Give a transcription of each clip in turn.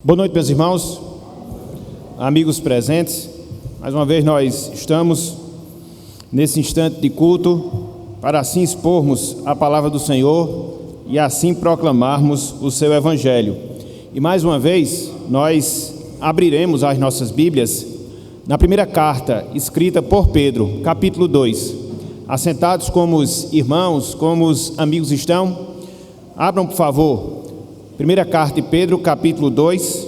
Boa noite, meus irmãos, amigos presentes. Mais uma vez nós estamos nesse instante de culto para assim expormos a palavra do Senhor e assim proclamarmos o seu evangelho. E mais uma vez nós abriremos as nossas Bíblias na primeira carta escrita por Pedro, capítulo 2. Assentados como os irmãos, como os amigos estão, abram por favor. Primeira carta de Pedro, capítulo 2,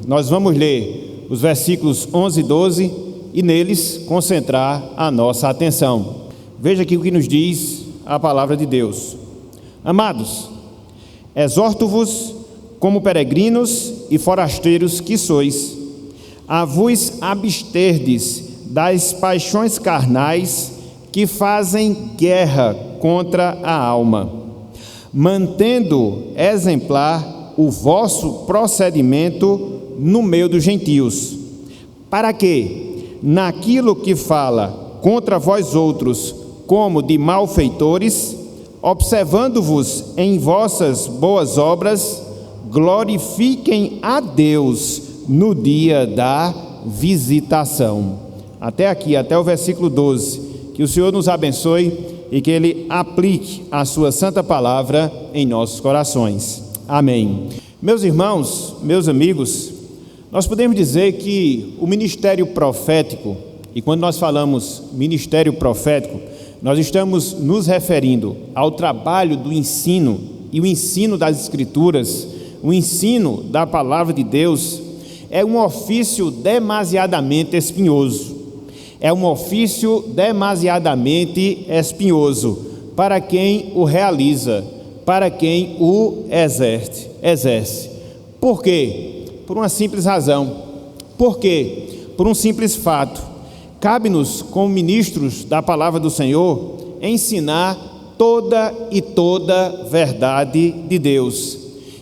nós vamos ler os versículos 11 e 12 e neles concentrar a nossa atenção. Veja aqui o que nos diz a palavra de Deus. Amados, exorto-vos como peregrinos e forasteiros que sois, a vos absterdes das paixões carnais que fazem guerra contra a alma, mantendo exemplar o vosso procedimento no meio dos gentios, para que, naquilo que fala contra vós outros como de malfeitores, observando-vos em vossas boas obras, glorifiquem a Deus no dia da visitação. Até aqui, até o versículo 12. Que o Senhor nos abençoe e que Ele aplique a sua santa palavra em nossos corações. Amém. Meus irmãos, meus amigos, nós podemos dizer que o ministério profético, e quando nós falamos ministério profético, nós estamos nos referindo ao trabalho do ensino e o ensino das Escrituras, o ensino da palavra de Deus, é um ofício demasiadamente espinhoso. É um ofício demasiadamente espinhoso para quem o realiza, para quem o exerce. Por quê? Por uma simples razão. Por quê? Por um simples fato. Cabe-nos, como ministros da palavra do Senhor, ensinar toda verdade de Deus.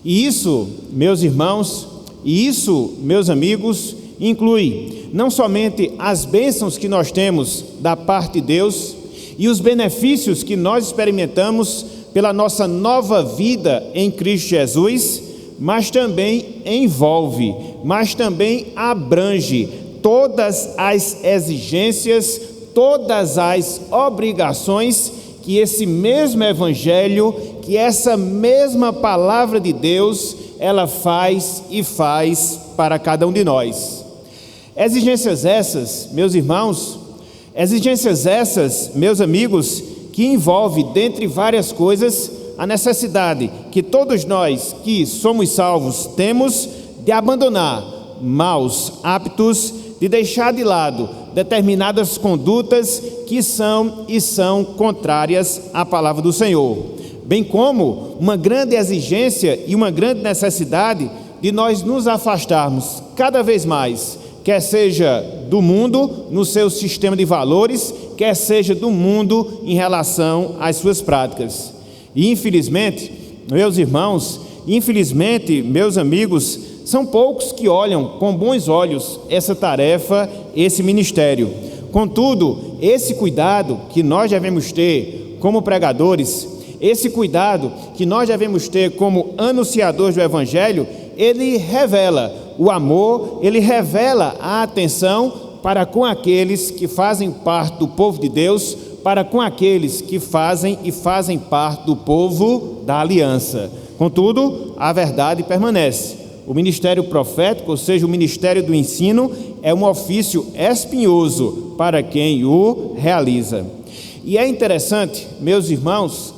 E isso, meus irmãos, e isso, meus amigos, inclui não somente as bênçãos que nós temos da parte de Deus e os benefícios que nós experimentamos pela nossa nova vida em Cristo Jesus, mas também envolve, mas também abrange todas as exigências, todas as obrigações que esse mesmo Evangelho, que essa mesma palavra de Deus, ela faz e faz para cada um de nós. Exigências essas, meus irmãos, exigências essas, meus amigos, que envolve, dentre várias coisas, a necessidade que todos nós que somos salvos temos de abandonar maus hábitos, de deixar de lado determinadas condutas que são contrárias à palavra do Senhor, bem como uma grande exigência e uma grande necessidade de nós nos afastarmos cada vez mais, quer seja do mundo no seu sistema de valores, quer seja do mundo em relação às suas práticas. E infelizmente, meus irmãos, meus amigos, são poucos que olham com bons olhos essa tarefa, esse ministério. Contudo, esse cuidado que nós devemos ter como pregadores, esse cuidado que nós devemos ter como anunciadores do Evangelho, ele revela o amor, ele revela a atenção para com aqueles que fazem parte do povo de Deus, para com aqueles que fazem parte do povo da aliança. Contudo, a verdade permanece. O ministério profético, ou seja, o ministério do ensino, é um ofício espinhoso para quem o realiza. E é interessante, meus irmãos,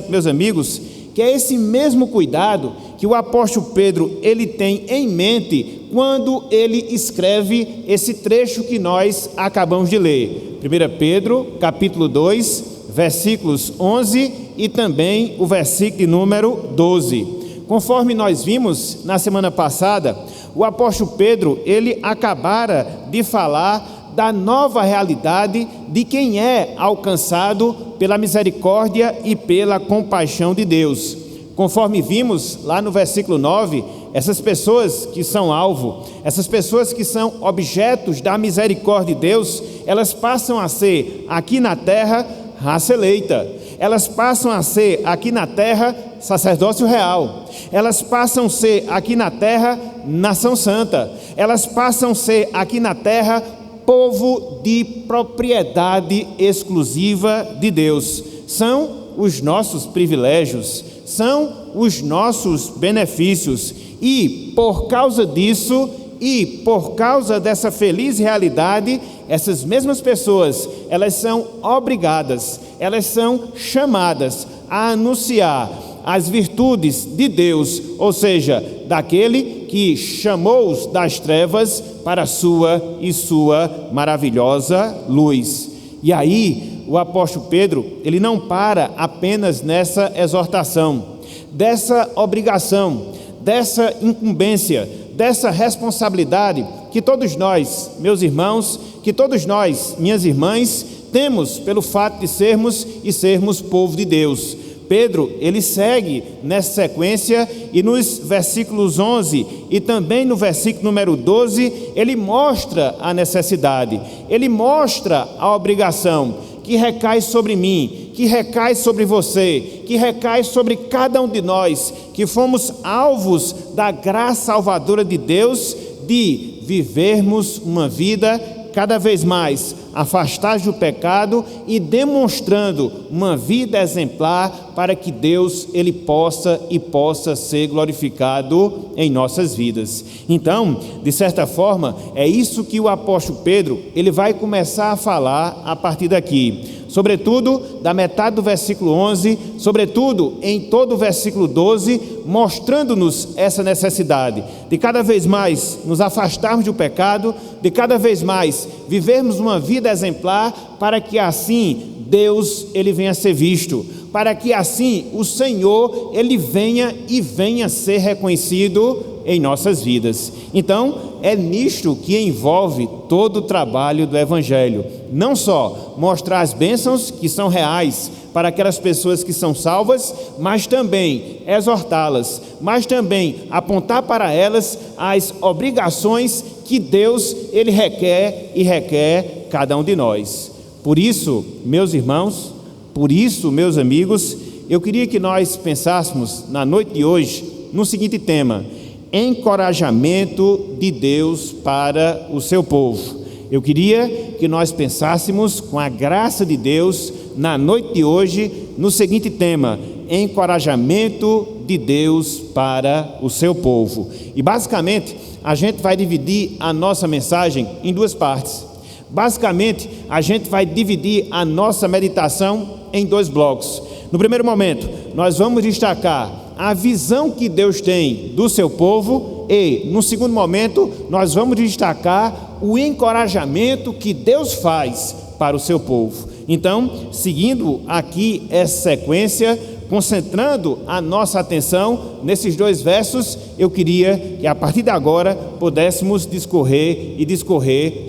meus amigos, que é esse mesmo cuidado que o apóstolo Pedro ele tem em mente quando ele escreve esse trecho que nós acabamos de ler. 1 Pedro, capítulo 2, versículos 11 e também o versículo de número 12. Conforme nós vimos na semana passada, o apóstolo Pedro, ele acabara de falar da nova realidade de quem é alcançado pela misericórdia e pela compaixão de Deus. Conforme vimos lá no versículo 9, essas pessoas que são alvo, essas pessoas que são objetos da misericórdia de Deus, elas passam a ser aqui na terra raça eleita, elas passam a ser aqui na terra sacerdócio real. Elas passam a ser aqui na terra nação santa. Elas passam a ser aqui na terra povo de propriedade exclusiva de Deus. São os nossos privilégios, são os nossos benefícios, e por causa disso e por causa dessa feliz realidade, essas mesmas pessoas, elas são obrigadas, elas são chamadas a anunciar as virtudes de Deus, ou seja, daquele que chamou-os das trevas para a sua e sua maravilhosa luz. E aí, o apóstolo Pedro, ele não para apenas nessa exortação, dessa obrigação, dessa incumbência, dessa responsabilidade que todos nós, meus irmãos, que todos nós, minhas irmãs, temos pelo fato de sermos povo de Deus. Pedro, ele segue nessa sequência e nos versículos 11 e também no versículo número 12, ele mostra a necessidade, ele mostra a obrigação que recai sobre mim, que recai sobre você, que recai sobre cada um de nós, que fomos alvos da graça salvadora de Deus, de vivermos uma vida cada vez mais afastados do pecado e demonstrando uma vida exemplar para que Deus ele possa ser glorificado em nossas vidas. Então, de certa forma, é isso que o apóstolo Pedro ele vai começar a falar a partir daqui. Sobretudo da metade do versículo 11, sobretudo em todo o versículo 12, mostrando-nos essa necessidade de cada vez mais nos afastarmos do pecado, de cada vez mais vivermos uma vida exemplar, para que assim Deus ele venha a ser visto, para que assim o Senhor ele venha a ser reconhecido em nossas vidas. Então, é nisto que envolve todo o trabalho do Evangelho. Não só mostrar as bênçãos que são reais para aquelas pessoas que são salvas, mas também exortá-las, mas também apontar para elas as obrigações que Deus ele requer cada um de nós. Por isso, meus irmãos, por isso, meus amigos, eu queria que nós pensássemos na noite de hoje no seguinte tema: encorajamento de Deus para o seu povo. Eu queria que nós pensássemos com a graça de Deus na noite de hoje no seguinte tema: encorajamento de Deus para o seu povo. E basicamente a gente vai dividir a nossa mensagem em duas partes. Basicamente a gente vai dividir a nossa meditação em dois blocos. No primeiro momento nós vamos destacar a visão que Deus tem do seu povo, e no segundo momento nós vamos destacar o encorajamento que Deus faz para o seu povo. Então, seguindo aqui essa sequência, concentrando a nossa atenção nesses dois versos, eu queria que a partir de agora pudéssemos discorrer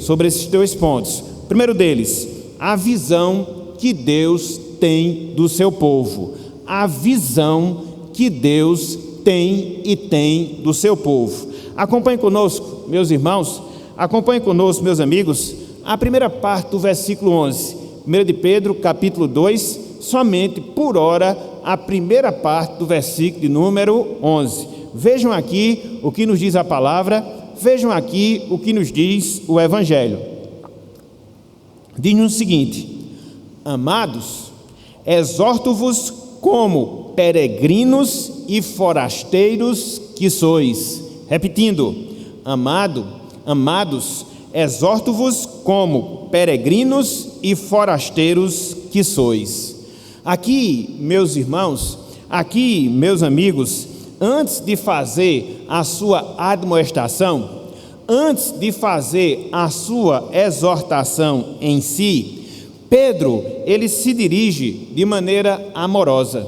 sobre esses dois pontos. O primeiro deles, a visão que Deus tem do seu povo. A visão que Deus tem do seu povo. Acompanhe conosco, meus irmãos, acompanhe conosco, meus amigos, a primeira parte do versículo 11, 1 de Pedro, capítulo 2, somente por hora, a primeira parte do versículo de número 11. Vejam aqui o que nos diz a palavra, vejam aqui o que nos diz o Evangelho. Diz-nos o seguinte: amados, exorto-vos como peregrinos e forasteiros que sois. Repetindo, amados, exorto-vos como peregrinos e forasteiros que sois. Aqui, meus irmãos, aqui, meus amigos, antes de fazer a sua admoestação, antes de fazer a sua exortação em si, Pedro, ele se dirige de maneira amorosa.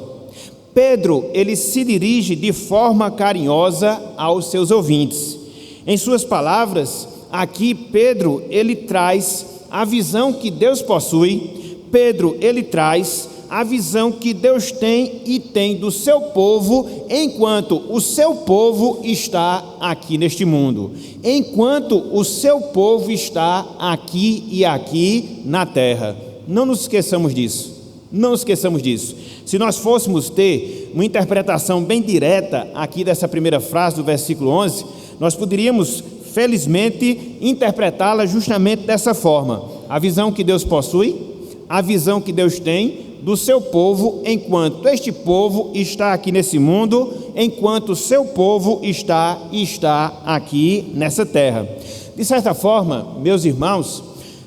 Pedro, ele se dirige de forma carinhosa aos seus ouvintes. Em suas palavras, aqui Pedro, ele traz a visão que Deus possui. Pedro, ele traz a visão que Deus tem e tem do seu povo, enquanto o seu povo está aqui neste mundo. Enquanto o seu povo está aqui e aqui na terra. Não nos esqueçamos disso. Não esqueçamos disso. Se nós fôssemos ter uma interpretação bem direta aqui dessa primeira frase do versículo 11, nós poderíamos, felizmente, interpretá-la justamente dessa forma. A visão que Deus possui, a visão que Deus tem do seu povo, enquanto este povo está aqui nesse mundo, enquanto o seu povo está aqui nessa terra. De certa forma, meus irmãos,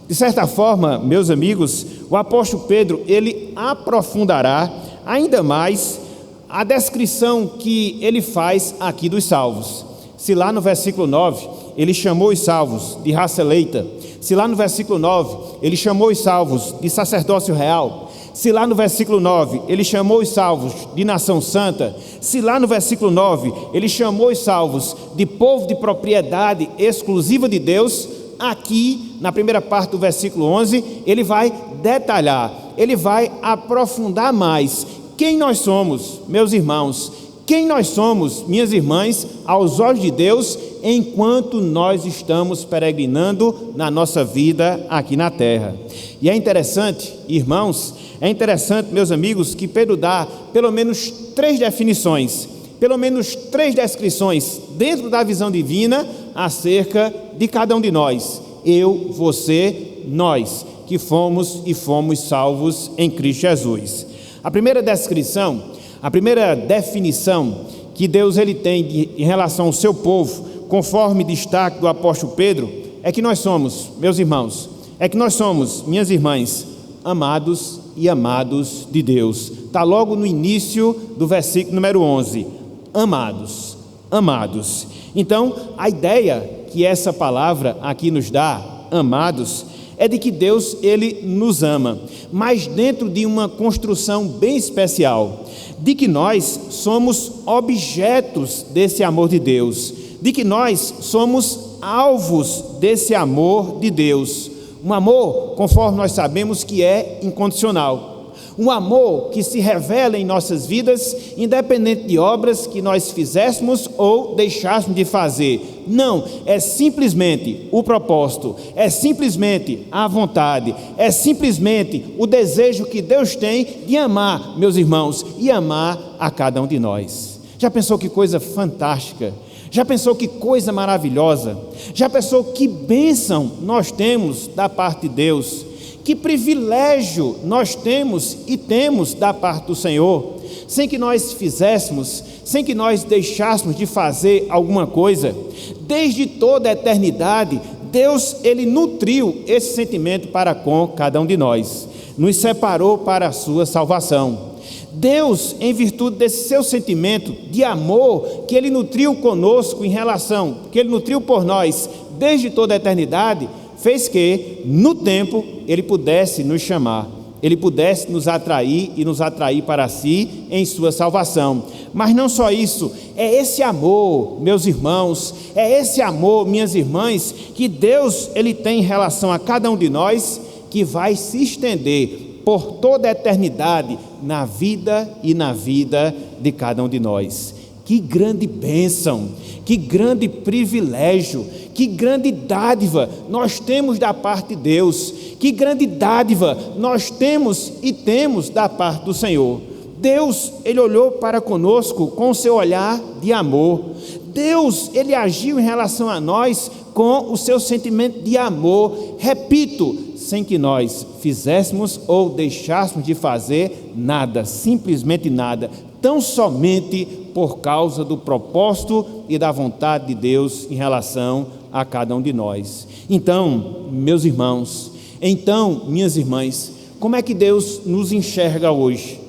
de certa forma, meus amigos, o apóstolo Pedro, ele aprofundará ainda mais a descrição que ele faz aqui dos salvos. Se lá no versículo 9, ele chamou os salvos de raça eleita, se lá no versículo 9, ele chamou os salvos de sacerdócio real, se lá no versículo 9, ele chamou os salvos de nação santa, se lá no versículo 9, ele chamou os salvos de povo de propriedade exclusiva de Deus, aqui na primeira parte do versículo 11, ele vai detalhar, ele vai aprofundar mais quem nós somos, meus irmãos, quem nós somos, minhas irmãs, aos olhos de Deus, enquanto nós estamos peregrinando na nossa vida aqui na terra. E é interessante, irmãos, é interessante, meus amigos, que Pedro dá pelo menos 3 definições, pelo menos 3 descrições dentro da visão divina acerca de cada um de nós. Eu, você, nós, que fomos e fomos salvos em Cristo Jesus. A primeira descrição, a primeira definição que Deus ele tem em relação ao seu povo, conforme destaque do apóstolo Pedro, é que nós somos, meus irmãos, é que nós somos, minhas irmãs, amados e amados de Deus. Está logo no início do versículo número 11. Amados, amados. Então, a ideia que essa palavra aqui nos dá, amados, é de que Deus, ele nos ama, mas dentro de uma construção bem especial, de que nós somos objetos desse amor de Deus, de que nós somos alvos desse amor de Deus. Um amor, conforme nós sabemos, que é incondicional. Um amor que se revela em nossas vidas, independente de obras que nós fizéssemos ou deixássemos de fazer. Não, é simplesmente o propósito, é simplesmente a vontade, é simplesmente o desejo que Deus tem de amar, meus irmãos, e amar a cada um de nós. Já pensou que coisa fantástica? Já pensou que coisa maravilhosa? Já pensou que bênção nós temos da parte de Deus? Que privilégio nós temos e temos da parte do Senhor, sem que nós fizéssemos, sem que nós deixássemos de fazer alguma coisa. Desde toda a eternidade, Deus, ele nutriu esse sentimento para com cada um de nós, nos separou para a sua salvação. Deus, em virtude desse seu sentimento de amor que ele nutriu conosco em relação, que ele nutriu por nós desde toda a eternidade, fez que, no tempo, ele pudesse nos chamar, ele pudesse nos atrair e nos atrair para si em sua salvação. Mas não só isso, é esse amor, meus irmãos, é esse amor, minhas irmãs, que Deus ele tem em relação a cada um de nós, que vai se estender por toda a eternidade na vida e na vida de cada um de nós. Que grande bênção, que grande privilégio, que grande dádiva nós temos da parte de Deus, que grande dádiva nós temos e temos da parte do Senhor. Deus, ele olhou para conosco com o seu olhar de amor. Deus, ele agiu em relação a nós com o seu sentimento de amor, repito, sem que nós fizéssemos ou deixássemos de fazer nada, simplesmente nada, tão somente por causa do propósito e da vontade de Deus em relação a cada um de nós. Então, meus irmãos, então, minhas irmãs, como é que Deus nos enxerga hoje?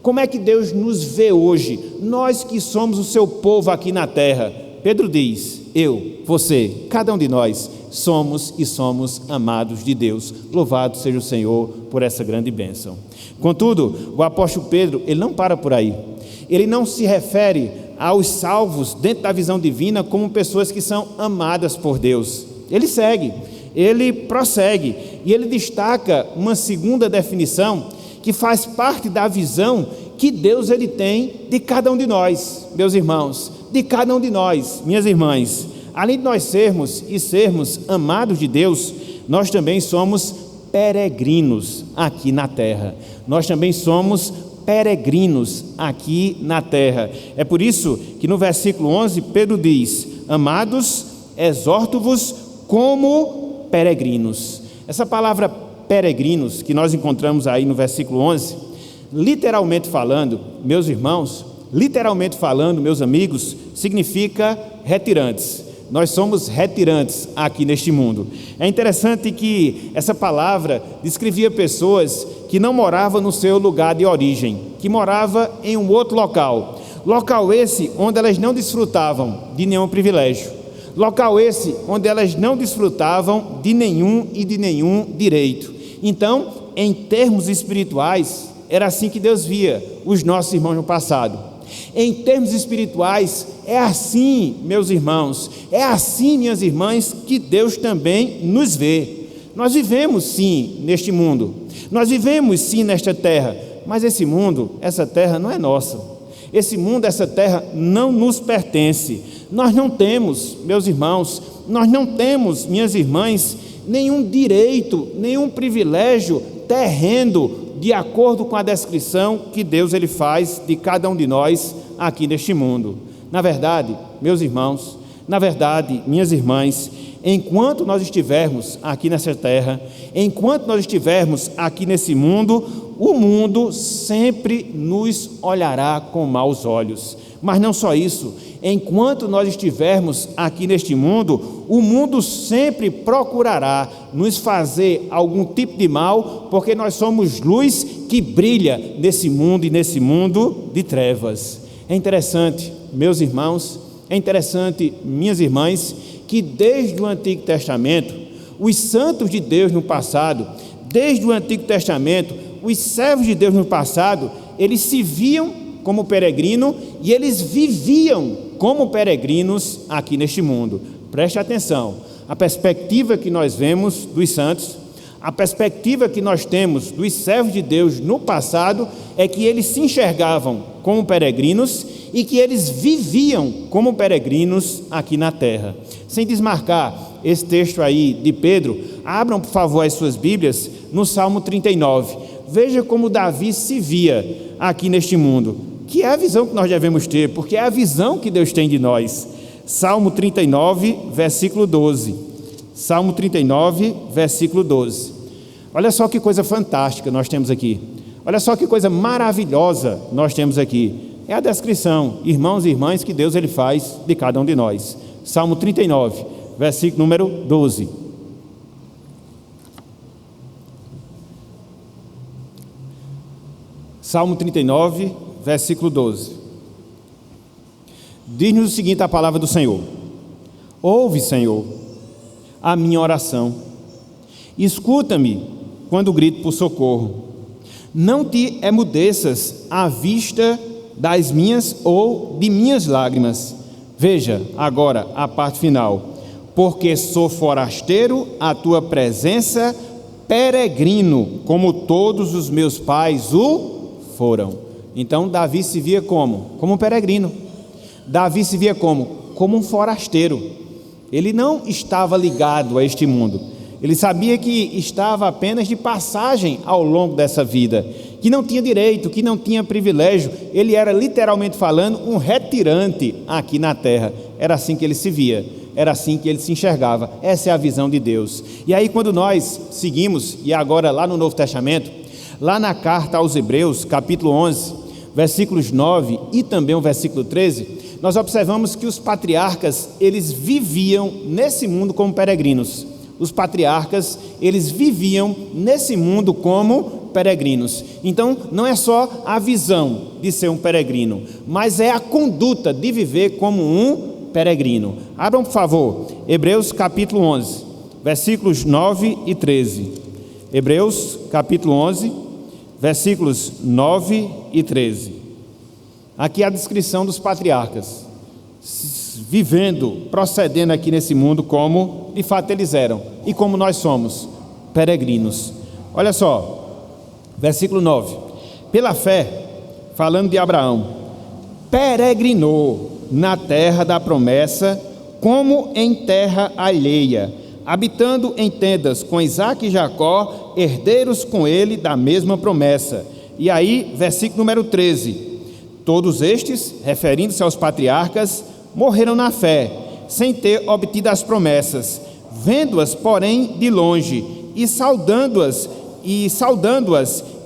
Como é que Deus nos vê hoje? Nós que somos o seu povo aqui na terra. Pedro diz, eu, você, cada um de nós, somos e somos amados de Deus. Louvado seja o Senhor por essa grande bênção. Contudo, o apóstolo Pedro, ele não para por aí. Ele não se refere aos salvos dentro da visão divina como pessoas que são amadas por Deus. Ele segue, ele prossegue e ele destaca uma segunda definição que faz parte da visão que Deus ele tem de cada um de nós, meus irmãos, de cada um de nós, minhas irmãs. Além de nós sermos amados de Deus, nós também somos peregrinos aqui na terra. nós também somos peregrinos aqui na terra. É por isso que no versículo 11 Pedro diz: amados, exorto-vos como peregrinos. Essa palavra peregrinos que nós encontramos aí no versículo 11, literalmente falando, meus irmãos, literalmente falando, meus amigos, significa retirantes. Nós somos retirantes aqui neste mundo. É interessante que essa palavra descrevia pessoas que não moravam no seu lugar de origem, que moravam em um outro local. Local esse onde elas não desfrutavam de nenhum privilégio. Local esse onde elas não desfrutavam de nenhum direito. Então, em termos espirituais, era assim que Deus via os nossos irmãos no passado. Em termos espirituais, é assim, meus irmãos, é assim, minhas irmãs, que Deus também nos vê. Nós vivemos sim neste mundo, nós vivemos sim nesta terra, mas esse mundo, essa terra não é nossa. Esse mundo, essa terra não nos pertence. Nós não temos, meus irmãos, nós não temos, minhas irmãs, nenhum direito, nenhum privilégio terreno, de acordo com a descrição que Deus ele faz de cada um de nós aqui neste mundo. Na verdade, meus irmãos, na verdade, minhas irmãs, enquanto nós estivermos aqui nessa terra, enquanto nós estivermos aqui nesse mundo, o mundo sempre nos olhará com maus olhos. Mas não só isso, enquanto nós estivermos aqui neste mundo, o mundo sempre procurará nos fazer algum tipo de mal, porque nós somos luz que brilha nesse mundo e nesse mundo de trevas. É interessante, meus irmãos, é interessante, minhas irmãs, que desde o Antigo Testamento, os santos de Deus no passado, desde o Antigo Testamento, os servos de Deus no passado, eles se viam como peregrino e eles viviam como peregrinos aqui neste mundo. Preste atenção, a perspectiva que nós vemos dos santos, a perspectiva que nós temos dos servos de Deus no passado é que eles se enxergavam como peregrinos e que eles viviam como peregrinos aqui na terra. Sem desmarcar esse texto aí de Pedro, abram por favor as suas Bíblias no Salmo 39. Veja como Davi se via aqui neste mundo, que é a visão que nós devemos ter, porque é a visão que Deus tem de nós. Salmo 39, versículo 12. Salmo 39, versículo 12. Olha só que coisa fantástica nós temos aqui. Olha só que coisa maravilhosa nós temos aqui. É a descrição, irmãos e irmãs, que Deus ele faz de cada um de nós. Salmo 39, versículo número 12. Salmo 39, versículo 12. Diz-nos o seguinte a palavra do Senhor: ouve, Senhor, a minha oração, escuta-me quando grito por socorro. Não te emudeças à vista das minhas ou de minhas lágrimas. Veja agora a parte final: porque sou forasteiro à tua presença, peregrino, como todos os meus pais o foram. Então Davi se via como um peregrino. Davi se via como um forasteiro. Ele não estava ligado a este mundo. Ele sabia que estava apenas de passagem ao longo dessa vida, que não tinha direito, que não tinha privilégio. Ele era, literalmente falando, um retirante aqui na terra. Era assim que ele se via, era assim que ele se enxergava. Essa é a visão de Deus. E aí quando nós seguimos, e agora lá no Novo Testamento, lá na carta aos Hebreus, capítulo 11, versículos 9 e também o versículo 13, nós observamos que os patriarcas, eles viviam nesse mundo como peregrinos. Os patriarcas, eles viviam nesse mundo como peregrinos. Então, não é só a visão de ser um peregrino, mas é a conduta de viver como um peregrino. Abram, por favor, Hebreus capítulo 11, versículos 9 e 13. Hebreus capítulo 11, versículos 9 e 13. Aqui a descrição dos patriarcas, vivendo, procedendo aqui nesse mundo como de fato eles eram, e como nós somos, peregrinos. Olha só, versículo 9: pela fé, falando de Abraão, peregrinou na terra da promessa, como em terra alheia, habitando em tendas com Isaque e Jacó, herdeiros com ele da mesma promessa, E aí, versículo número 13: todos estes, referindo-se aos patriarcas, morreram na fé, sem ter obtido as promessas, vendo-as, porém, de longe, e saudando-as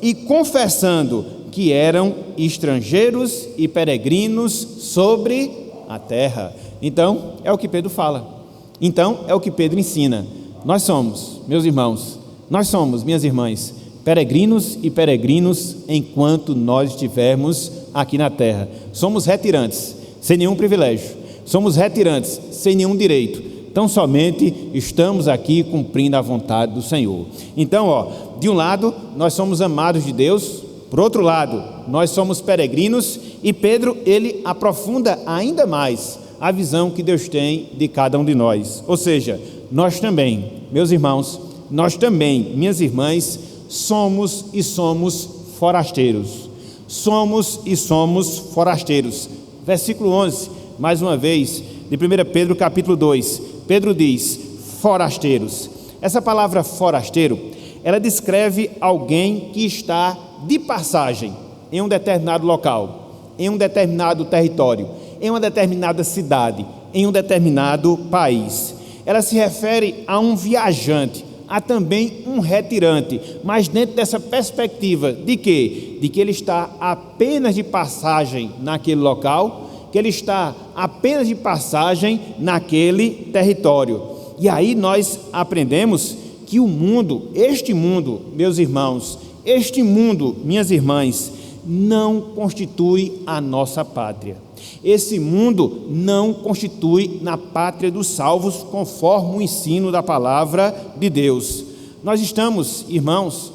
e confessando que eram estrangeiros e peregrinos sobre a terra. Então, é o que Pedro fala. Então, é o que Pedro ensina. Nós somos, meus irmãos, nós somos, minhas irmãs, peregrinos e peregrinos enquanto nós estivermos aqui na terra. Somos retirantes, sem nenhum privilégio. Somos retirantes, sem nenhum direito. Tão somente estamos aqui cumprindo a vontade do Senhor. Então, de um lado, nós somos amados de Deus. Por outro lado, nós somos peregrinos. E Pedro, ele aprofunda ainda mais a visão que Deus tem de cada um de nós. Ou seja, nós também, meus irmãos, nós também, minhas irmãs, somos e somos forasteiros. Somos e somos forasteiros. Versículo 11, mais uma vez, de 1 Pedro capítulo 2, Pedro diz, forasteiros. Essa palavra forasteiro, ela descreve alguém que está de passagem em um determinado local, em um determinado território, em uma determinada cidade, em um determinado país. Ela se refere a um viajante, a também um retirante, mas dentro dessa perspectiva de quê? De que ele está apenas de passagem naquele local, que ele está apenas de passagem naquele território. E aí nós aprendemos que o mundo, este mundo, meus irmãos, este mundo, minhas irmãs, não constitui a nossa pátria. Esse mundo não constitui na pátria dos salvos, conforme o ensino da palavra de Deus. Nós estamos, irmãos,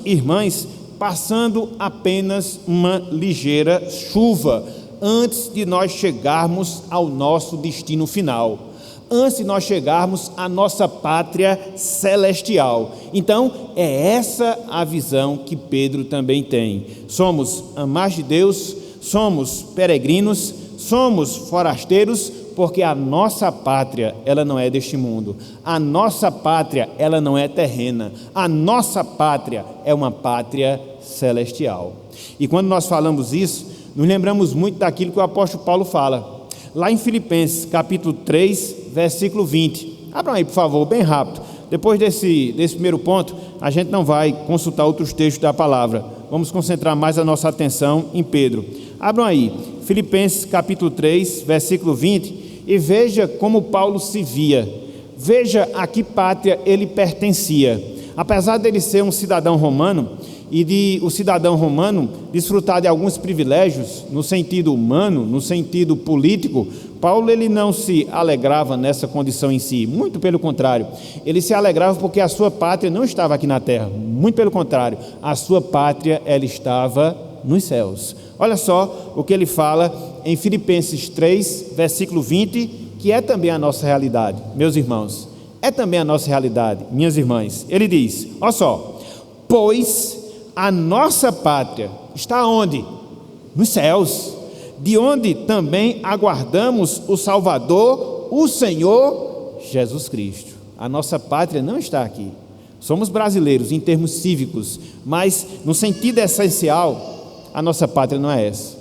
irmãs, passando apenas uma ligeira chuva antes de nós chegarmos ao nosso destino final, antes de nós chegarmos à nossa pátria celestial. Então, é essa a visão que Pedro também tem. Somos amados de Deus, somos peregrinos, somos forasteiros, porque a nossa pátria, ela não é deste mundo. A nossa pátria, ela não é terrena. A nossa pátria é uma pátria celestial. E quando nós falamos isso, nos lembramos muito daquilo que o apóstolo Paulo fala, lá em Filipenses, capítulo 3, versículo 20. Abram aí, por favor, bem rápido. Depois desse primeiro ponto, a gente não vai consultar outros textos da palavra. Vamos concentrar mais a nossa atenção em Pedro. Abram aí, Filipenses, capítulo 3, versículo 20, e veja como Paulo se via. Veja a que pátria ele pertencia. Apesar dele ser um cidadão romano, e o cidadão romano desfrutar de alguns privilégios no sentido humano, no sentido político, Paulo ele não se alegrava nessa condição em si, muito pelo contrário, ele se alegrava porque a sua pátria não estava aqui na terra, muito pelo contrário, a sua pátria ela estava nos céus. Olha só o que ele fala em Filipenses 3, versículo 20, que é também a nossa realidade, meus irmãos, é também a nossa realidade, minhas irmãs. Ele diz, olha só, pois a nossa pátria está onde? Nos céus, de onde também aguardamos o Salvador, o Senhor Jesus Cristo. A nossa pátria não está aqui. Somos brasileiros em termos cívicos, mas no sentido essencial, a nossa pátria não é essa.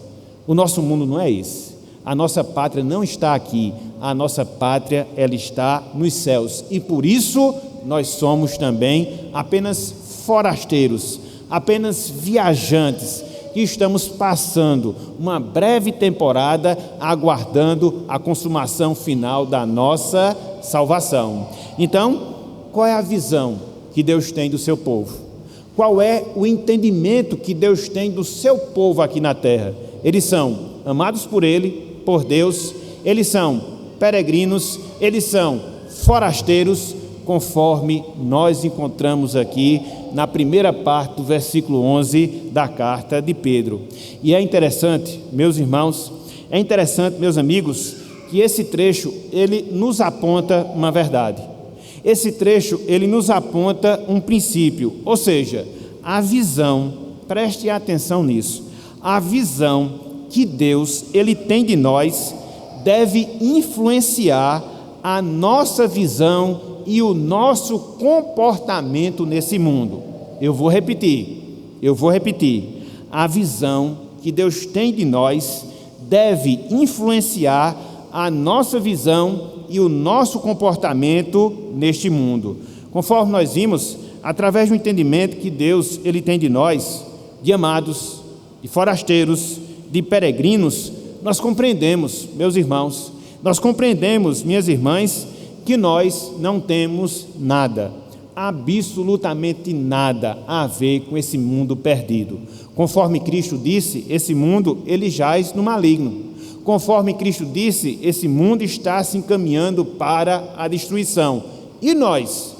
O nosso mundo não é esse. A nossa pátria não está aqui. A nossa pátria, ela está nos céus. E por isso, nós somos também apenas forasteiros, apenas viajantes, que estamos passando uma breve temporada aguardando a consumação final da nossa salvação. Então, qual é a visão que Deus tem do seu povo? Qual é o entendimento que Deus tem do seu povo aqui na terra? Eles são amados por Ele, por Deus, eles são peregrinos, eles são forasteiros, conforme nós encontramos aqui na primeira parte do versículo 11 da carta de Pedro. E é interessante, meus irmãos, é interessante, meus amigos, que esse trecho, ele nos aponta uma verdade. Esse trecho, ele nos aponta um princípio, ou seja, a visão, preste atenção nisso, a visão que Deus, ele tem de nós, deve influenciar a nossa visão e o nosso comportamento nesse mundo. Eu vou repetir, eu vou repetir, a visão que Deus tem de nós deve influenciar a nossa visão e o nosso comportamento neste mundo. Conforme nós vimos, através do entendimento que Deus ele tem de nós, de amados, de forasteiros, de peregrinos, nós compreendemos, meus irmãos, nós compreendemos, minhas irmãs, que nós não temos nada, absolutamente nada a ver com esse mundo perdido. Conforme Cristo disse, esse mundo ele jaz no maligno. Conforme Cristo disse, esse mundo está se encaminhando para a destruição. E nós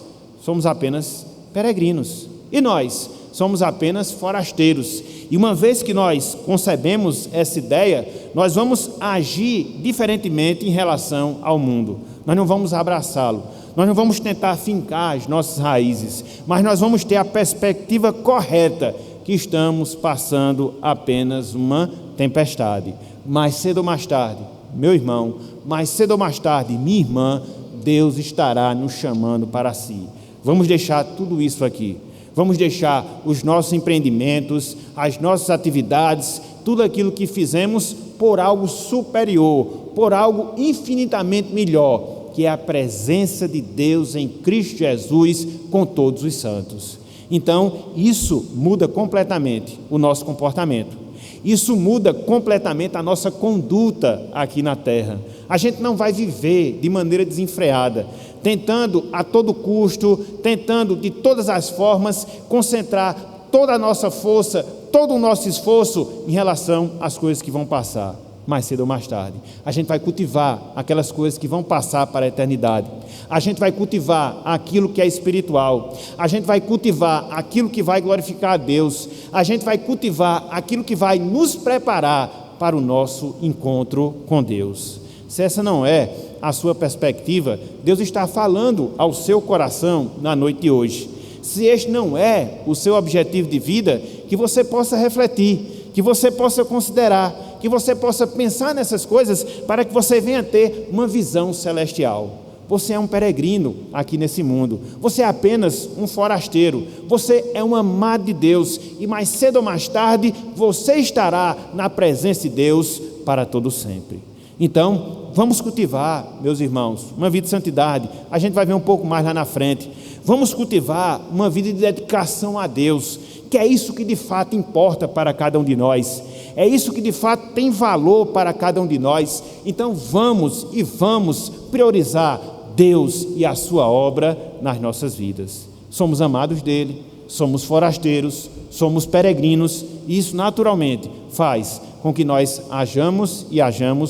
somos apenas peregrinos. E nós somos apenas forasteiros. E uma vez que nós concebemos essa ideia, nós vamos agir diferentemente em relação ao mundo. Nós não vamos abraçá-lo. Nós não vamos tentar fincar as nossas raízes, mas nós vamos ter a perspectiva correta que estamos passando apenas uma tempestade. Mais cedo ou mais tarde, meu irmão, mais cedo ou mais tarde, minha irmã, Deus estará nos chamando para si. Vamos deixar tudo isso aqui. Vamos deixar os nossos empreendimentos, as nossas atividades, tudo aquilo que fizemos por algo superior, por algo infinitamente melhor, que é a presença de Deus em Cristo Jesus com todos os santos. Então, isso muda completamente o nosso comportamento. Isso muda completamente a nossa conduta aqui na terra. A gente não vai viver de maneira desenfreada, tentando a todo custo, tentando de todas as formas concentrar toda a nossa força, todo o nosso esforço em relação às coisas que vão passar. Mais cedo ou mais tarde, a gente vai cultivar aquelas coisas que vão passar para a eternidade. A gente vai cultivar aquilo que é espiritual. A gente vai cultivar aquilo que vai glorificar a Deus. A gente vai cultivar aquilo que vai nos preparar para o nosso encontro com Deus. Se essa não é a sua perspectiva, Deus está falando ao seu coração na noite de hoje. Se este não é o seu objetivo de vida, que você possa refletir, que você possa considerar, que você possa pensar nessas coisas para que você venha ter uma visão celestial. Você é um peregrino aqui nesse mundo, você é apenas um forasteiro, você é um amado de Deus e mais cedo ou mais tarde você estará na presença de Deus para todo sempre. Então, vamos cultivar, meus irmãos, uma vida de santidade. A gente vai ver um pouco mais lá na frente. Vamos cultivar uma vida de dedicação a Deus, que é isso que de fato importa para cada um de nós. É isso que de fato tem valor para cada um de nós. Então vamos priorizar Deus e a sua obra nas nossas vidas. Somos amados dele, somos forasteiros, somos peregrinos, e isso naturalmente faz com que nós hajamos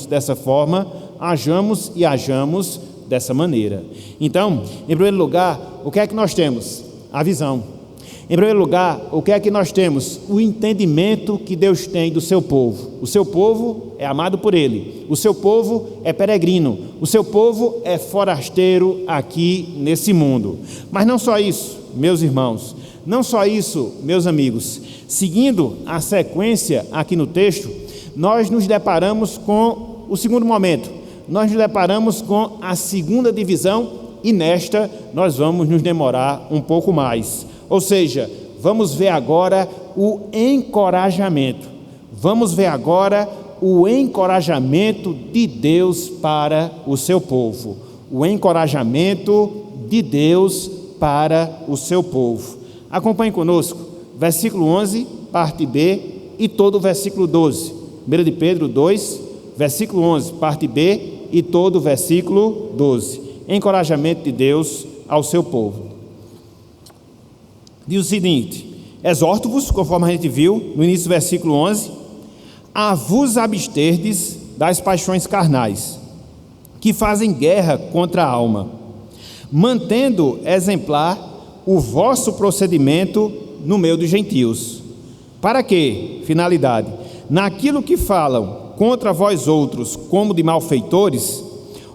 dessa forma, hajamos dessa maneira. Então, em primeiro lugar, o que é que nós temos? A visão. Em primeiro lugar, o que é que nós temos? O entendimento que Deus tem do seu povo. O seu povo é amado por Ele. O seu povo é peregrino. O seu povo é forasteiro aqui nesse mundo. Mas não só isso, meus irmãos. Não só isso, meus amigos. Seguindo a sequência aqui no texto, nós nos deparamos com o segundo momento. Nós nos deparamos com a segunda divisão e nesta nós vamos nos demorar um pouco mais. Ou seja, vamos ver agora o encorajamento. Vamos ver agora o encorajamento de Deus para o seu povo. O encorajamento de Deus para o seu povo. Acompanhe conosco, versículo 11, parte B, e todo o versículo 12. 1 de Pedro 2, versículo 11, parte B, e todo o versículo 12. Encorajamento de Deus ao seu povo. Diz o seguinte: exorto-vos, conforme a gente viu no início do versículo 11, a vos absterdes das paixões carnais, que fazem guerra contra a alma, mantendo exemplar o vosso procedimento no meio dos gentios. Para quê? Finalidade: naquilo que falam contra vós outros como de malfeitores,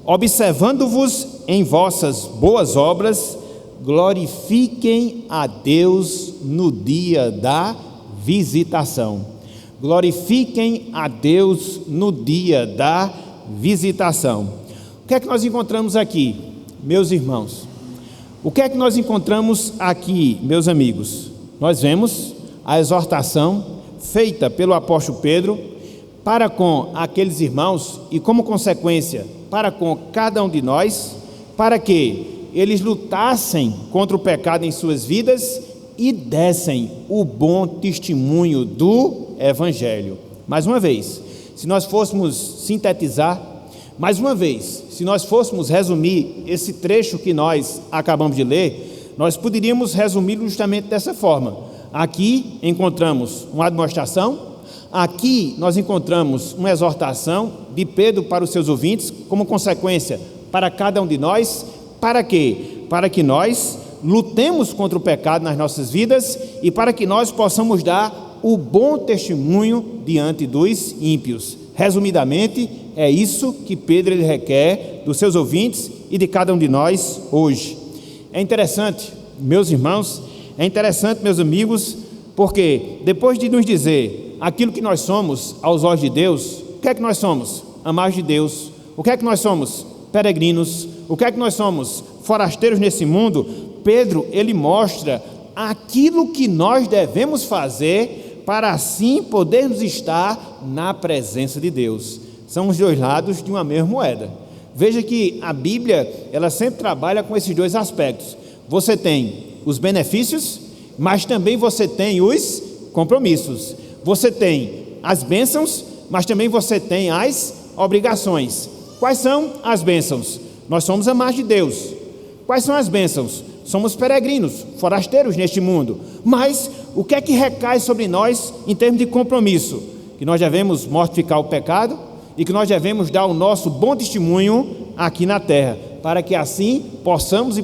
observando-vos em vossas boas obras, glorifiquem a Deus no dia da visitação. Glorifiquem a Deus no dia da visitação. O que é que nós encontramos aqui, meus irmãos? O que é que nós encontramos aqui, meus amigos? Nós vemos a exortação feita pelo apóstolo Pedro para com aqueles irmãos e, como consequência, para com cada um de nós, para que eles lutassem contra o pecado em suas vidas e dessem o bom testemunho do Evangelho. Mais uma vez, se nós fôssemos sintetizar, mais uma vez, se nós fôssemos resumir esse trecho que nós acabamos de ler, nós poderíamos resumir justamente dessa forma. Aqui encontramos uma admoestação, aqui nós encontramos uma exortação de Pedro para os seus ouvintes, como consequência para cada um de nós, para quê? Para que nós lutemos contra o pecado nas nossas vidas e para que nós possamos dar o bom testemunho diante dos ímpios. Resumidamente, é isso que Pedro ele requer dos seus ouvintes e de cada um de nós hoje. É interessante, meus irmãos, é interessante, meus amigos, porque depois de nos dizer aquilo que nós somos aos olhos de Deus, o que é que nós somos? Amados de Deus. O que é que nós somos? Peregrinos. O que é que nós somos? Forasteiros nesse mundo. Pedro, ele mostra aquilo que nós devemos fazer para assim podermos estar na presença de Deus. São os dois lados de uma mesma moeda. Veja que a Bíblia, ela sempre trabalha com esses dois aspectos. Você tem os benefícios, mas também você tem os compromissos. Você tem as bênçãos, mas também você tem as obrigações. Quais são as bênçãos? Nós somos amados de Deus. Quais são as bênçãos? Somos peregrinos, forasteiros neste mundo. Mas o que é que recai sobre nós em termos de compromisso? Que nós devemos mortificar o pecado e que nós devemos dar o nosso bom testemunho aqui na terra, para que assim possamos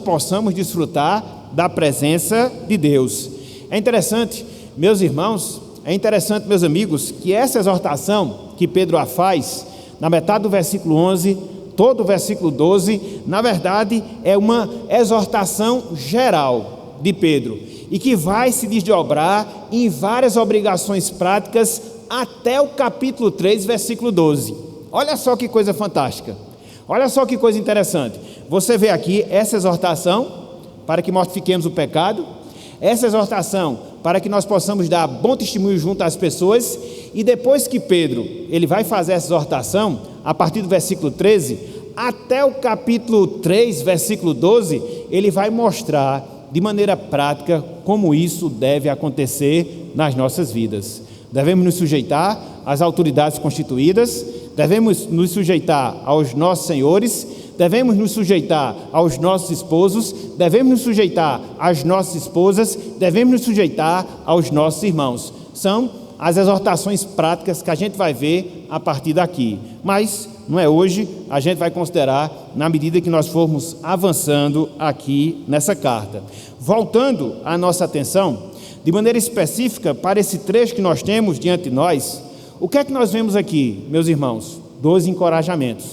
desfrutar da presença de Deus. É interessante, meus irmãos, é interessante, meus amigos, que essa exortação que Pedro a faz, na metade do versículo 11, todo o versículo 12, na verdade é uma exortação geral de Pedro, e que vai se desdobrar em várias obrigações práticas até o capítulo 3, versículo 12. Olha só que coisa fantástica, olha só que coisa interessante. Você vê aqui essa exortação para que mortifiquemos o pecado, essa exortação para que nós possamos dar bom testemunho junto às pessoas, e depois que Pedro ele vai fazer essa exortação, a partir do versículo 13, até o capítulo 3, versículo 12, ele vai mostrar de maneira prática como isso deve acontecer nas nossas vidas. Devemos nos sujeitar às autoridades constituídas, devemos nos sujeitar aos nossos senhores, devemos nos sujeitar aos nossos esposos, devemos nos sujeitar às nossas esposas, devemos nos sujeitar aos nossos irmãos. São as exortações práticas que a gente vai ver a partir daqui. Mas não é hoje, a gente vai considerar na medida que nós formos avançando aqui nessa carta. Voltando a nossa atenção, de maneira específica, para esse trecho que nós temos diante de nós, o que é que nós vemos aqui, meus irmãos? 2 encorajamentos.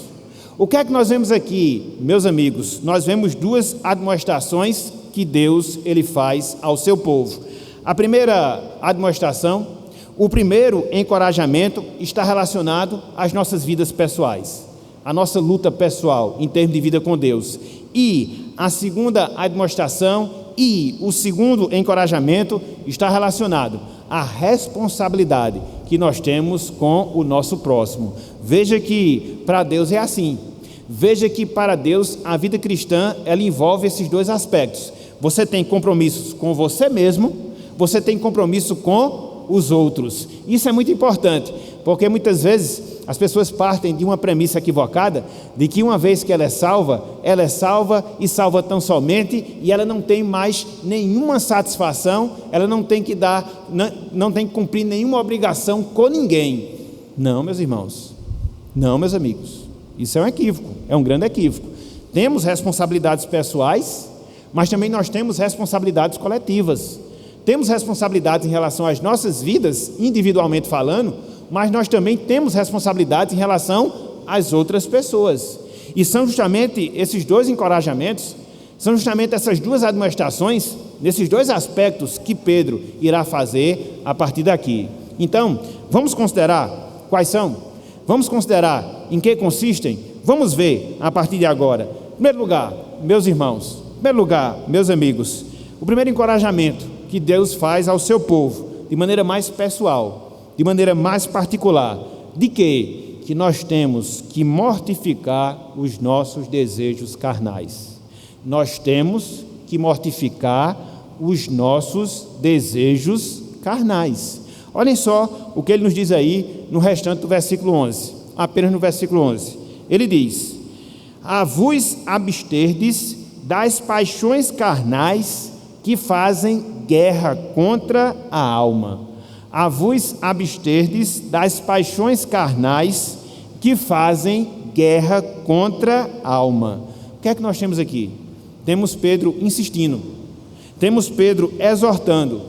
O que é que nós vemos aqui, meus amigos? Nós vemos 2 admoestações que Deus ele faz ao seu povo. A primeira admoestação, o primeiro encorajamento está relacionado às nossas vidas pessoais, a nossa luta pessoal em termos de vida com Deus. E a segunda admoestação e o segundo encorajamento está relacionado à responsabilidade que nós temos com o nosso próximo. Veja que para Deus é assim. Veja que para Deus a vida cristã ela envolve esses 2 aspectos. Você tem compromissos com você mesmo, você tem compromisso com os outros. Isso é muito importante, porque muitas vezes as pessoas partem de uma premissa equivocada, de que uma vez que ela é salva e salva tão somente, e ela não tem mais nenhuma satisfação, ela não tem que cumprir nenhuma obrigação com ninguém. Não, meus irmãos, não, meus amigos, isso é um equívoco, é um grande equívoco. Temos responsabilidades pessoais, mas também nós temos responsabilidades coletivas. Temos responsabilidades em relação às nossas vidas, individualmente falando, mas nós também temos responsabilidades em relação às outras pessoas. E são justamente esses 2 encorajamentos, são justamente essas 2 admoestações, nesses 2 aspectos que Pedro irá fazer a partir daqui. Então, vamos considerar quais são? Vamos considerar em que consistem? Vamos ver a partir de agora. Em primeiro lugar, meus irmãos, em primeiro lugar, meus amigos, o primeiro encorajamento que Deus faz ao seu povo de maneira mais pessoal, de maneira mais particular, de que nós temos que mortificar os nossos desejos carnais. Nós temos que mortificar os nossos desejos carnais. Olhem só o que ele nos diz aí no restante do versículo 11, apenas no versículo 11. Ele diz: a vos absterdes das paixões carnais que fazem guerra contra a alma. A vos absterdes das paixões carnais que fazem guerra contra a alma. O que é que nós temos aqui? Temos Pedro insistindo, temos Pedro exortando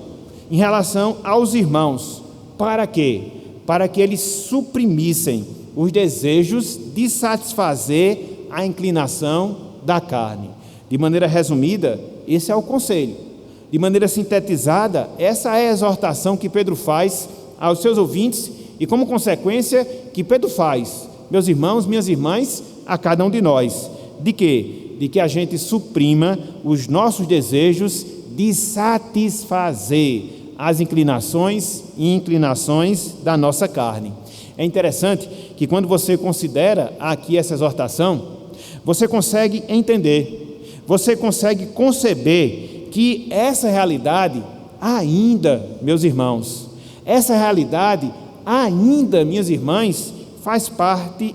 em relação aos irmãos. Para quê? Para que eles suprimissem os desejos de satisfazer a inclinação da carne. De maneira resumida, esse é o conselho. De maneira sintetizada, essa é a exortação que Pedro faz aos seus ouvintes e, como consequência, que Pedro faz, meus irmãos, minhas irmãs, a cada um de nós. De quê? De que a gente suprima os nossos desejos de satisfazer as inclinações e inclinações da nossa carne. É interessante que quando você considera aqui essa exortação, você consegue entender, você consegue conceber que essa realidade ainda, meus irmãos, essa realidade ainda, minhas irmãs, faz parte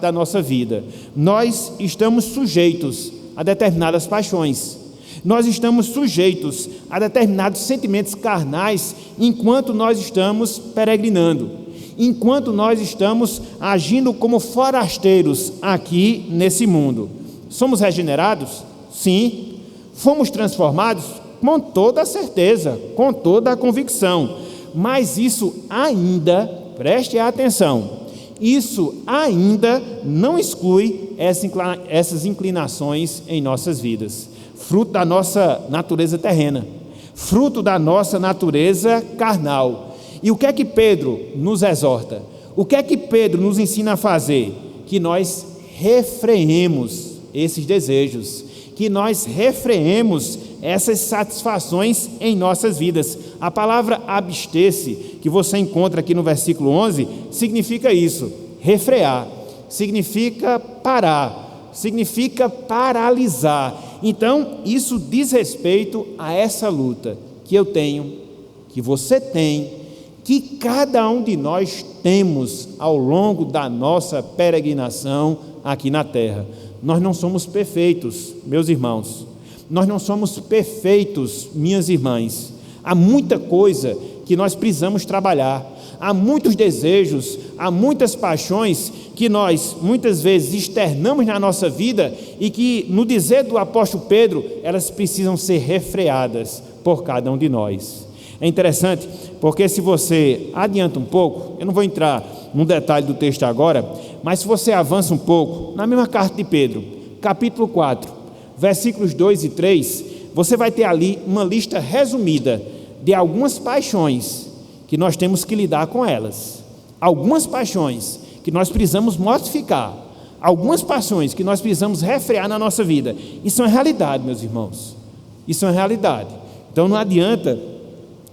da nossa vida. Nós estamos sujeitos a determinadas paixões, nós estamos sujeitos a determinados sentimentos carnais enquanto nós estamos peregrinando, enquanto nós estamos agindo como forasteiros aqui nesse mundo. Somos regenerados? Sim. Fomos transformados? Com toda a certeza, com toda a convicção. Mas isso ainda, preste atenção, isso ainda não exclui essas inclinações em nossas vidas, fruto da nossa natureza terrena, fruto da nossa natureza carnal. E o que é que Pedro nos exorta? O que é que Pedro nos ensina a fazer? Que nós refreemos esses desejos, que nós refreemos essas satisfações em nossas vidas. A palavra abster-se, que você encontra aqui no versículo 11, significa isso, refrear, significa parar, significa paralisar. Então, isso diz respeito a essa luta que eu tenho, que você tem, que cada um de nós temos ao longo da nossa peregrinação aqui na terra. Nós não somos perfeitos, meus irmãos, nós não somos perfeitos, minhas irmãs. Há muita coisa que nós precisamos trabalhar, há muitos desejos, há muitas paixões que nós muitas vezes externamos na nossa vida e que, no dizer do apóstolo Pedro, elas precisam ser refreadas por cada um de nós. É interessante porque, se você adianta um pouco, eu não vou entrar no detalhe do texto agora, mas se você avança um pouco, na mesma carta de Pedro, capítulo 4, versículos 2 e 3, você vai ter ali uma lista resumida de algumas paixões que nós temos que lidar com elas, algumas paixões que nós precisamos mortificar, algumas paixões que nós precisamos refrear na nossa vida. Isso é uma realidade, meus irmãos, isso é uma realidade. Então não adianta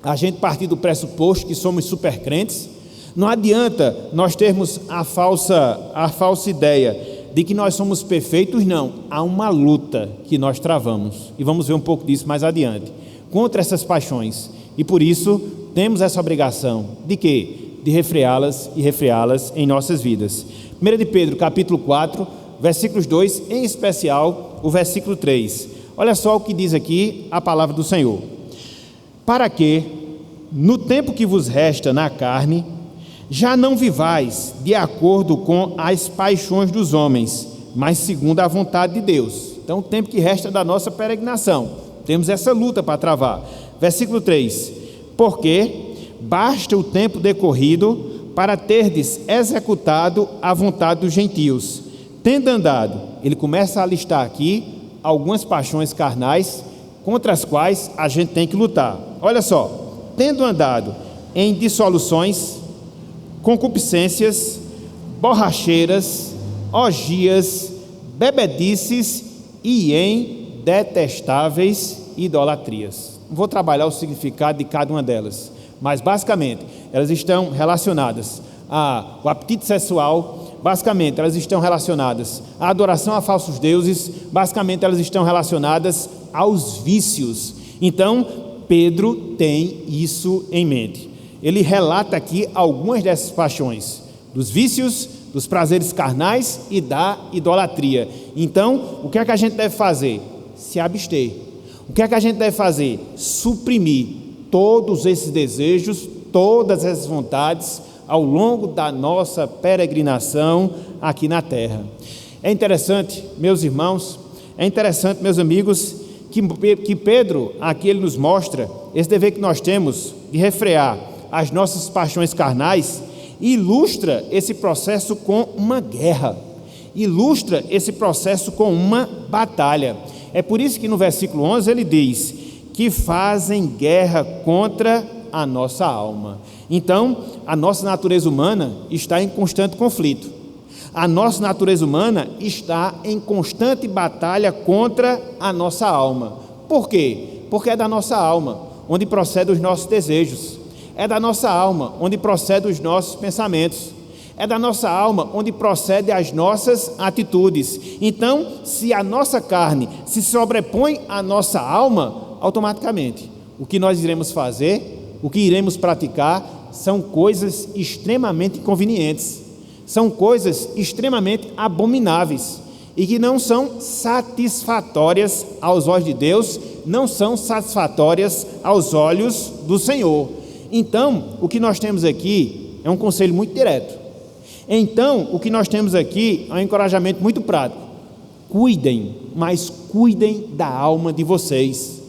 a gente partir do pressuposto que somos super crentes, não adianta nós termos a falsa ideia de que nós somos perfeitos. Não, há uma luta que nós travamos, e vamos ver um pouco disso mais adiante, contra essas paixões, e por isso temos essa obrigação de quê? De refreá-las e refreá-las em nossas vidas. 1 de Pedro, capítulo 4, versículos 2, em especial o versículo 3. Olha só o que diz aqui a palavra do Senhor: para que, no tempo que vos resta na carne, já não vivais de acordo com as paixões dos homens, mas segundo a vontade de Deus. Então, o tempo que resta da nossa peregrinação, temos essa luta para travar. Versículo 3: porque basta o tempo decorrido para terdes executado a vontade dos gentios, tendo andado. Ele começa a listar aqui algumas paixões carnais contra as quais a gente tem que lutar. Olha só: tendo andado em dissoluções, concupiscências, borracheiras, orgias, bebedices e em detestáveis idolatrias. Vou trabalhar o significado de cada uma delas, mas basicamente elas estão relacionadas ao apetite sexual, basicamente elas estão relacionadas à adoração a falsos deuses, basicamente elas estão relacionadas aos vícios. Então, Pedro tem isso em mente. Ele relata aqui algumas dessas paixões, dos vícios, dos prazeres carnais e da idolatria. Então, o que é que a gente deve fazer? Se abster. O que é que a gente deve fazer? Suprimir todos esses desejos, todas essas vontades ao longo da nossa peregrinação aqui na terra. É interessante, meus irmãos, é interessante, meus amigos, que Pedro aqui ele nos mostra esse dever que nós temos de refrear as nossas paixões carnais, e ilustra esse processo com uma guerra, ilustra esse processo com uma batalha. É por isso que no versículo 11 ele diz que fazem guerra contra a nossa alma. Então, a nossa natureza humana está em constante conflito. A nossa natureza humana está em constante batalha contra a nossa alma. Por quê? Porque é da nossa alma onde procedem os nossos desejos. É da nossa alma onde procedem os nossos pensamentos. É da nossa alma onde procedem as nossas atitudes. Então, se a nossa carne se sobrepõe à nossa alma, automaticamente, o que nós iremos fazer, o que iremos praticar, são coisas extremamente inconvenientes, são coisas extremamente abomináveis e que não são satisfatórias aos olhos de Deus, não são satisfatórias aos olhos do Senhor. Então, o que nós temos aqui é um conselho muito direto. Então, o que nós temos aqui é um encorajamento muito prático. Cuidem, mas cuidem da alma de vocês.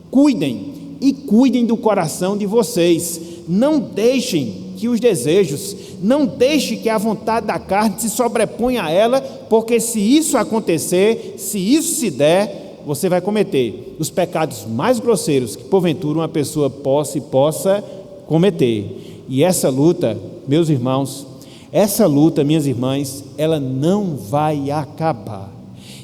Cuidem e cuidem do coração de vocês. Não deixem que os desejos, não deixem que a vontade da carne se sobreponha a ela, porque se isso acontecer, se isso se der, você vai cometer os pecados mais grosseiros que porventura uma pessoa possa cometer. E essa luta, meus irmãos, essa luta, minhas irmãs, ela não vai acabar.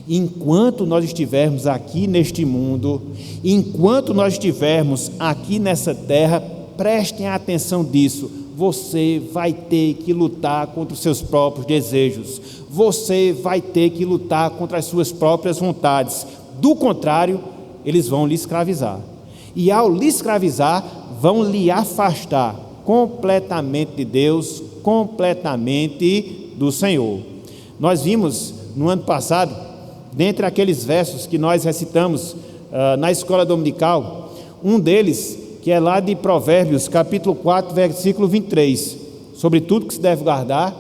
Enquanto nós estivermos aqui neste mundo, enquanto nós estivermos aqui nessa terra, prestem atenção disso, você vai ter que lutar contra os seus próprios desejos, você vai ter que lutar contra as suas próprias vontades, do contrário, eles vão lhe escravizar, e ao lhe escravizar, vão lhe afastar completamente de Deus, completamente do Senhor. Nós vimos no ano passado, dentre aqueles versos que nós recitamos na escola dominical, um deles que é lá de Provérbios, capítulo 4, versículo 23, sobre tudo que se deve guardar,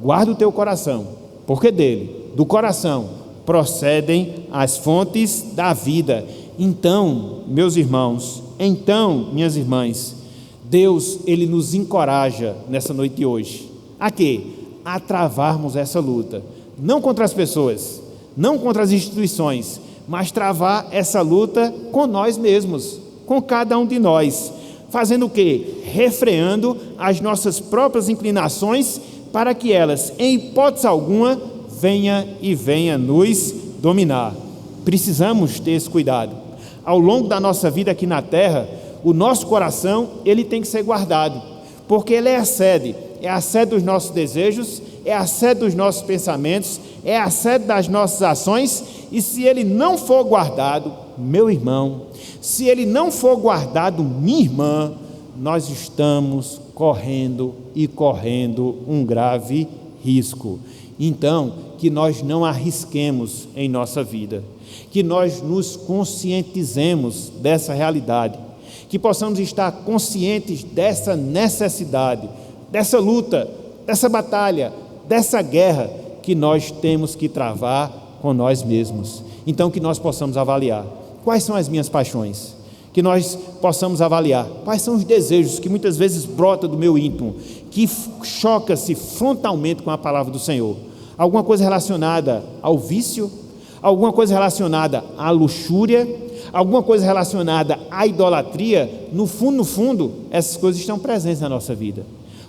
guarda o teu coração, porque dele, do coração, procedem as fontes da vida. Então, meus irmãos, então, minhas irmãs, Deus, Ele nos encoraja nessa noite de hoje, a quê? A travarmos essa luta, não contra as pessoas, não contra as instituições, mas travar essa luta com nós mesmos, com cada um de nós, fazendo o quê? Refreando as nossas próprias inclinações, para que elas, em hipótese alguma, venha nos dominar. Precisamos ter esse cuidado. Ao longo da nossa vida aqui na terra, o nosso coração, ele tem que ser guardado, porque ele é a sede dos nossos desejos, é a sede dos nossos pensamentos, é a sede das nossas ações, e se ele não for guardado, meu irmão, se ele não for guardado, minha irmã, nós estamos correndo um grave risco. Então, que nós não arrisquemos em nossa vida, que nós nos conscientizemos dessa realidade, que possamos estar conscientes dessa necessidade, dessa luta, dessa batalha, dessa guerra que nós temos que travar com nós mesmos. Então, que nós possamos avaliar quais são as minhas paixões, que nós possamos avaliar quais são os desejos que muitas vezes brotam do meu íntimo, que choca-se frontalmente com a palavra do Senhor. Alguma coisa relacionada ao vício, alguma coisa relacionada à luxúria, alguma coisa relacionada à idolatria. No fundo, essas coisas estão presentes na nossa vida,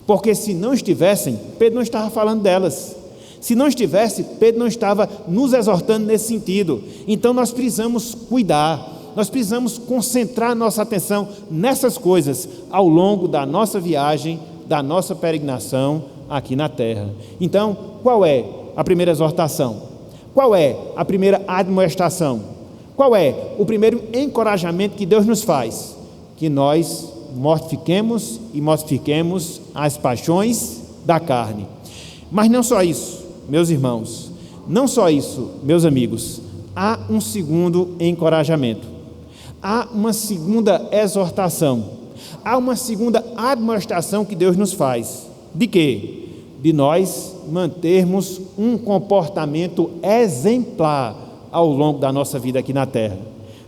porque se não estivessem, Pedro não estava falando delas. Se não estivesse, Pedro não estava nos exortando nesse sentido. Então nós precisamos cuidar, Nós precisamos concentrar nossa atenção nessas coisas ao longo da nossa viagem, da nossa peregrinação aqui na terra. Então, qual é a primeira exortação? Qual é a primeira admoestação? Qual é o primeiro encorajamento que Deus nos faz? Que nós mortifiquemos e mortifiquemos as paixões da carne. Mas não só isso, meus irmãos, não só isso, meus amigos, há um segundo encorajamento, há uma segunda exortação, há uma segunda admoestação que Deus nos faz. De quê? De nós mantermos um comportamento exemplar ao longo da nossa vida aqui na terra.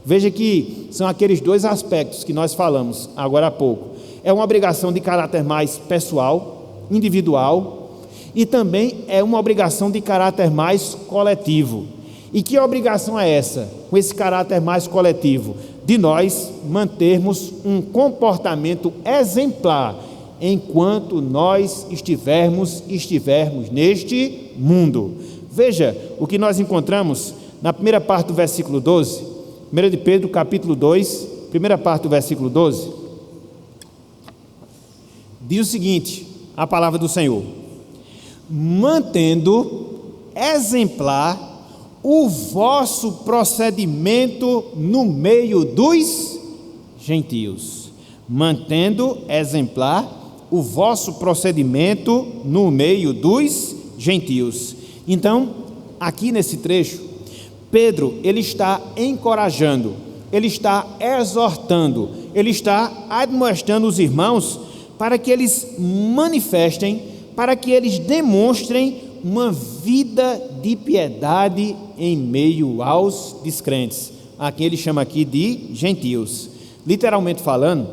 Veja que são aqueles dois aspectos que nós falamos agora há pouco. É uma obrigação de caráter mais pessoal, individual, e também é uma obrigação de caráter mais coletivo. E que obrigação é essa, com esse caráter mais coletivo? De nós mantermos um comportamento exemplar enquanto nós estivermos neste mundo. Veja o que nós encontramos na primeira parte do versículo 12, 1 de Pedro capítulo 2, primeira parte do versículo 12, diz o seguinte, a palavra do Senhor: mantendo exemplar o vosso procedimento no meio dos gentios. Mantendo exemplar o vosso procedimento no meio dos gentios. Então, aqui nesse trecho, Pedro, ele está encorajando, ele está exortando, ele está admoestando os irmãos para que eles manifestem, para que eles demonstrem uma vida de piedade em meio aos descrentes. Aqui ele chama aqui de gentios. Literalmente falando,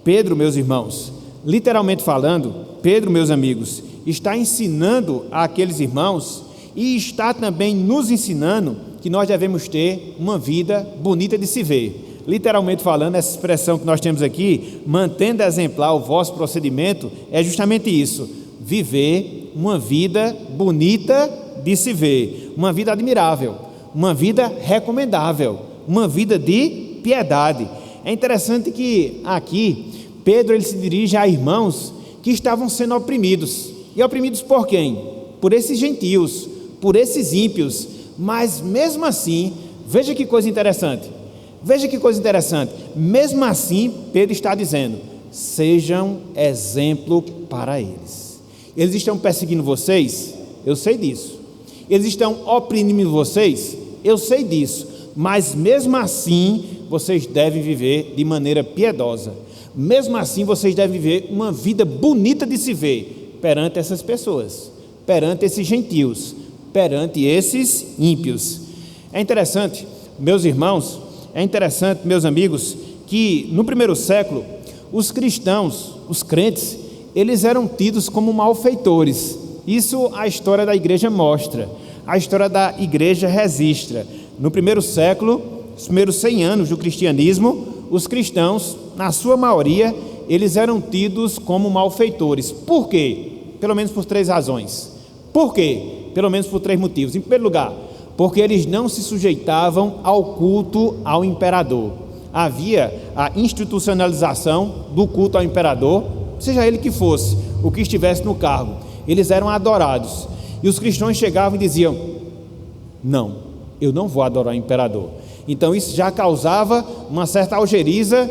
Pedro, meus irmãos, literalmente falando, Pedro, meus amigos, está ensinando àqueles irmãos e está também nos ensinando que nós devemos ter uma vida bonita de se ver. Literalmente falando, essa expressão que nós temos aqui, mantendo exemplar o vosso procedimento, é justamente isso: viver uma vida bonita de se ver, uma vida admirável, uma vida recomendável, uma vida de piedade. É interessante que aqui Pedro ele se dirige a irmãos que estavam sendo oprimidos. E oprimidos por quem? Por esses gentios, por esses ímpios. Mas mesmo assim, veja que coisa interessante. Veja que coisa interessante. Mesmo assim, Pedro está dizendo: sejam exemplo para eles. Eles estão perseguindo vocês? Eu sei disso. Eles estão oprimindo vocês? Eu sei disso. Mas mesmo assim, vocês devem viver de maneira piedosa. Mesmo assim, vocês devem viver uma vida bonita de se ver perante essas pessoas, perante esses gentios, perante esses ímpios. É interessante, meus irmãos, é interessante, meus amigos, que no primeiro século, os cristãos, os crentes, eles eram tidos como malfeitores. Isso a história da igreja mostra, a história da igreja registra. No primeiro século, os primeiros 100 anos do cristianismo, os cristãos, na sua maioria, eles eram tidos como malfeitores. Por quê? Pelo menos por 3 razões. Por quê? Pelo menos por 3 motivos. Em primeiro lugar, porque eles não se sujeitavam ao culto ao imperador. Havia a institucionalização do culto ao imperador, seja ele que fosse, o que estivesse no cargo. Eles eram adorados. E os cristãos chegavam e diziam: não, eu não vou adorar o imperador. Então isso já causava uma certa algeriza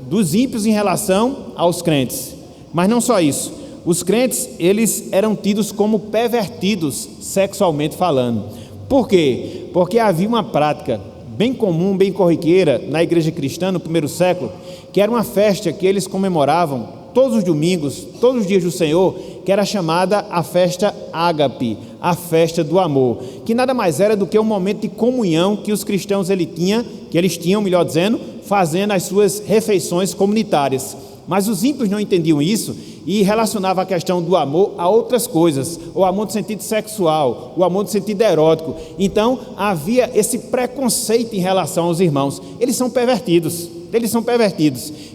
dos ímpios em relação aos crentes. Mas não só isso, os crentes, eles eram tidos como pervertidos sexualmente falando. Por quê? Porque havia uma prática bem comum, bem corriqueira na igreja cristã no primeiro século, que era uma festa que eles comemoravam todos os domingos, todos os dias do Senhor, que era chamada a festa ágape, a festa do amor, que nada mais era do que um momento de comunhão que os cristãos eles tinham, melhor dizendo, fazendo as suas refeições comunitárias. Mas os ímpios não entendiam isso e relacionavam a questão do amor a outras coisas, o amor no sentido sexual, o amor no sentido erótico. Então havia esse preconceito em relação aos irmãos. Eles são pervertidos,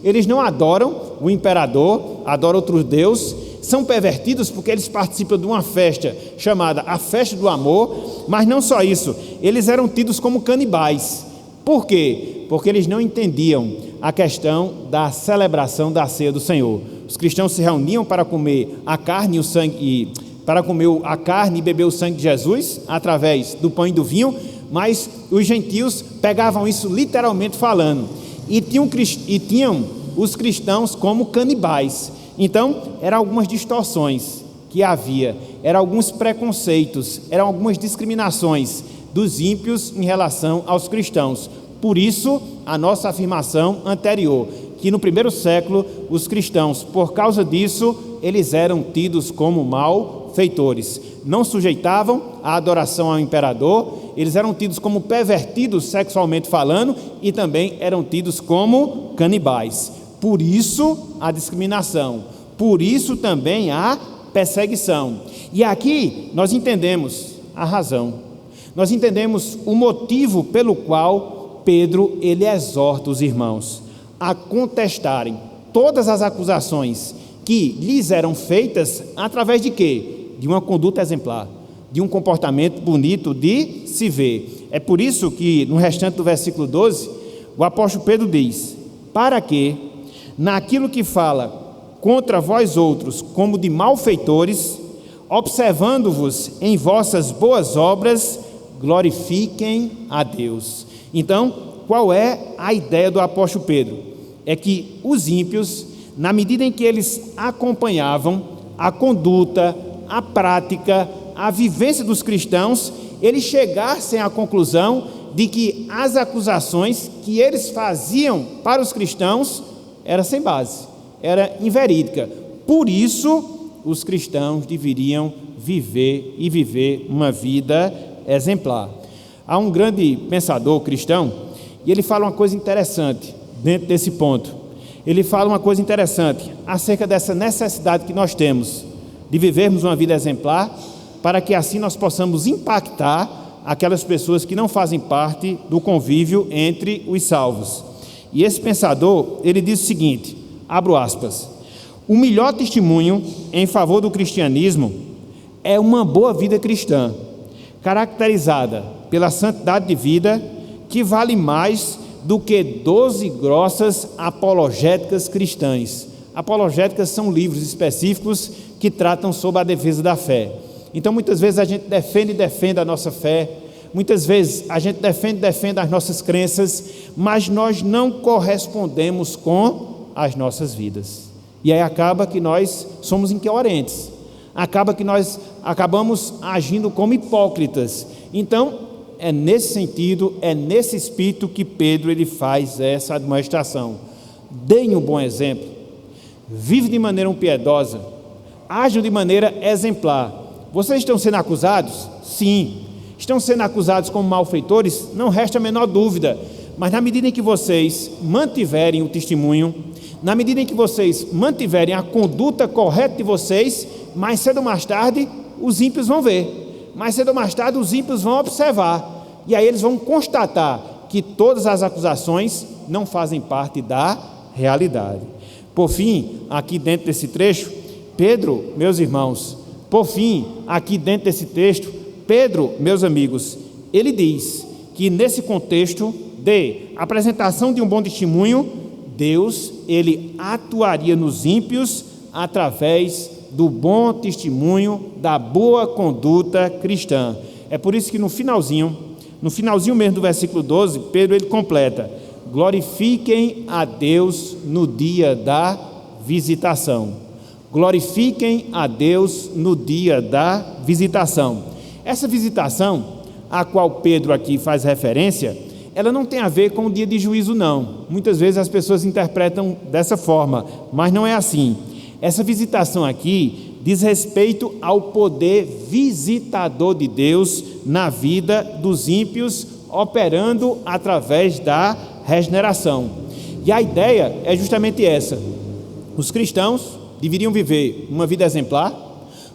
eles não adoram o imperador, adoram outros deuses, são pervertidos porque eles participam de uma festa chamada a festa do amor. Mas não só isso, eles eram tidos como canibais. Por quê? Porque eles não entendiam a questão da celebração da ceia do Senhor. Os cristãos se reuniam para comer a carne e o sangue, para comer a carne e beber o sangue de Jesus através do pão e do vinho, mas os gentios pegavam isso literalmente falando e tinham os cristãos como canibais. Então, eram algumas distorções que havia, eram alguns preconceitos, eram algumas discriminações dos ímpios em relação aos cristãos. Por isso, a nossa afirmação anterior, que no primeiro século, os cristãos, por causa disso, eles eram tidos como malfeitores. Não sujeitavam a adoração ao imperador, eles eram tidos como pervertidos sexualmente falando e também eram tidos como canibais. Por isso, a discriminação. Por isso também a perseguição. E aqui nós entendemos a razão. Nós entendemos o motivo pelo qual Pedro ele exorta os irmãos a contestarem todas as acusações que lhes eram feitas através de quê? De uma conduta exemplar, de um comportamento bonito de se ver. É por isso que no restante do versículo 12, o apóstolo Pedro diz: para que, naquilo que fala contra vós outros como de malfeitores, observando-vos em vossas boas obras, glorifiquem a Deus. Então, qual é a ideia do apóstolo Pedro? É que os ímpios, na medida em que eles acompanhavam a conduta, a prática, a vivência dos cristãos, eles chegassem à conclusão de que as acusações que eles faziam para os cristãos eram sem base, era inverídica. Por isso, os cristãos deveriam viver uma vida exemplar. Há um grande pensador cristão, e ele fala uma coisa interessante dentro desse ponto. Ele fala uma coisa interessante acerca dessa necessidade que nós temos de vivermos uma vida exemplar, para que assim nós possamos impactar aquelas pessoas que não fazem parte do convívio entre os salvos. E esse pensador, ele diz o seguinte, abro aspas: o melhor testemunho em favor do cristianismo é uma boa vida cristã, caracterizada pela santidade de vida, que vale mais do que 12 grossas apologéticas cristãs. Apologéticas são livros específicos que tratam sobre a defesa da fé. Então, muitas vezes a gente defende a nossa fé, muitas vezes a gente defende as nossas crenças, mas nós não correspondemos com as nossas vidas. E aí acaba que nós somos incoerentes, acaba que nós acabamos agindo como hipócritas. Então, é nesse sentido, é nesse espírito que Pedro ele faz essa admoestação. Deem um bom exemplo, vive de maneira piedosa, ajam de maneira exemplar. Vocês estão sendo acusados? Sim. Estão sendo acusados como malfeitores? Não resta a menor dúvida. Mas na medida em que vocês mantiverem o testemunho, na medida em que vocês mantiverem a conduta correta de vocês, mais cedo ou mais tarde, os ímpios vão ver. Mais cedo ou mais tarde, os ímpios vão observar. E aí eles vão constatar que todas as acusações não fazem parte da realidade. Por fim, aqui dentro desse trecho, Pedro, meus irmãos, por fim, aqui dentro desse texto, Pedro, meus amigos, ele diz que nesse contexto de apresentação de um bom testemunho, Deus, ele atuaria nos ímpios através do bom testemunho, da boa conduta cristã. É por isso que no finalzinho mesmo do versículo 12, Pedro ele completa: glorifiquem a Deus no dia da visitação. Glorifiquem a Deus no dia da visitação. Essa visitação, a qual Pedro aqui faz referência, ela não tem a ver com o dia de juízo, não. Muitas vezes as pessoas interpretam dessa forma, mas não é assim. Essa visitação aqui diz respeito ao poder visitador de Deus na vida dos ímpios, operando através da regeneração. E a ideia é justamente essa: os cristãos deveriam viver uma vida exemplar,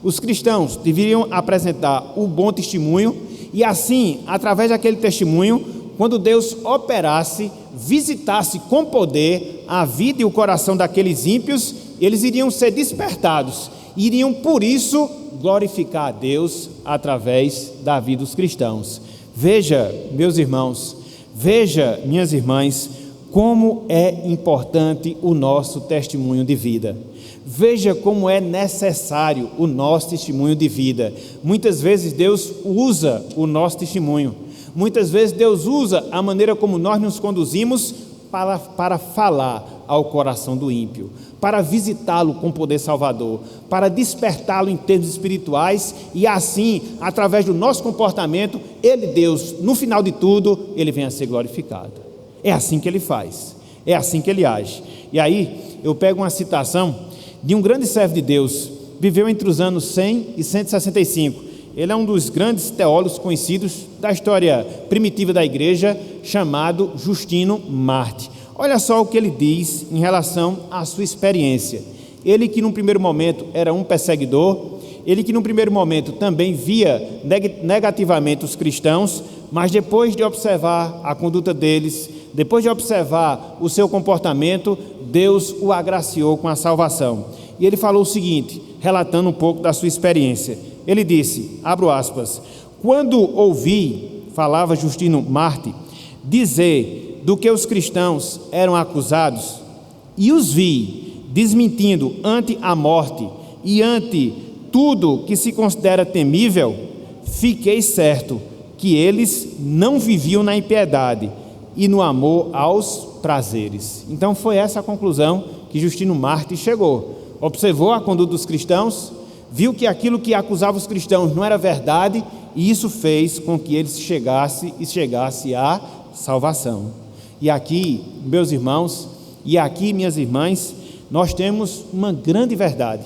os cristãos deveriam apresentar o bom testemunho, e assim, através daquele testemunho, quando Deus operasse, visitasse com poder a vida e o coração daqueles ímpios, eles iriam ser despertados, iriam por isso glorificar a Deus através da vida dos cristãos. Veja, meus irmãos, Veja, minhas irmãs, como é importante o nosso testemunho de vida. Veja como é necessário o nosso testemunho de vida. Muitas vezes Deus usa o nosso testemunho. Muitas vezes Deus usa a maneira como nós nos conduzimos para falar ao coração do ímpio, para visitá-lo com poder salvador, para despertá-lo em termos espirituais e assim, através do nosso comportamento, Ele, Deus, no final de tudo, Ele vem a ser glorificado. É assim que Ele faz, é assim que Ele age. E aí, eu pego uma citação de um grande servo de Deus, viveu entre os anos 100 e 165, ele é um dos grandes teólogos conhecidos da história primitiva da igreja, chamado Justino Marte. Olha só o que ele diz em relação à sua experiência. Ele que num primeiro momento era um perseguidor, ele que num primeiro momento também via negativamente os cristãos, mas depois de observar a conduta deles, depois de observar o seu comportamento, Deus o agraciou com a salvação. E ele falou o seguinte, relatando um pouco da sua experiência. Ele disse, abro aspas, quando ouvi, falava Justino Marte, dizer do que os cristãos eram acusados, e os vi desmentindo ante a morte e ante tudo que se considera temível, fiquei certo que eles não viviam na impiedade e no amor aos prazeres. Então foi essa a conclusão que Justino Marte chegou. Observou a conduta dos cristãos, viu que aquilo que acusava os cristãos não era verdade, e isso fez com que eles chegasse à salvação. E aqui, meus irmãos, e aqui, minhas irmãs, nós temos uma grande verdade,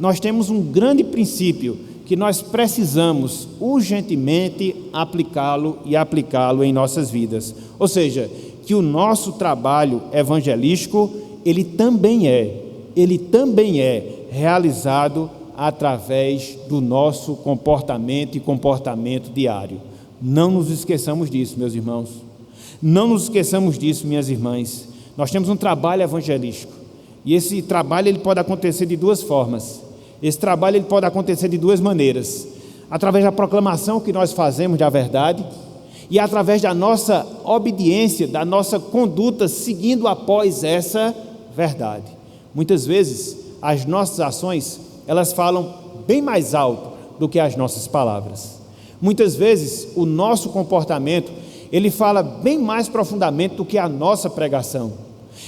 nós temos um grande princípio que nós precisamos urgentemente aplicá-lo em nossas vidas. Ou seja, que o nosso trabalho evangelístico, ele também é realizado através do nosso comportamento e comportamento diário. Não nos esqueçamos disso, meus irmãos. Não nos esqueçamos disso, minhas irmãs. Nós temos um trabalho evangelístico. E esse trabalho ele pode acontecer de duas formas. Esse trabalho ele pode acontecer de duas maneiras. Através da proclamação que nós fazemos da verdade e através da nossa obediência, da nossa conduta seguindo após essa verdade. Muitas vezes, as nossas ações, elas falam bem mais alto do que as nossas palavras. Muitas vezes, o nosso comportamento, ele fala bem mais profundamente do que a nossa pregação.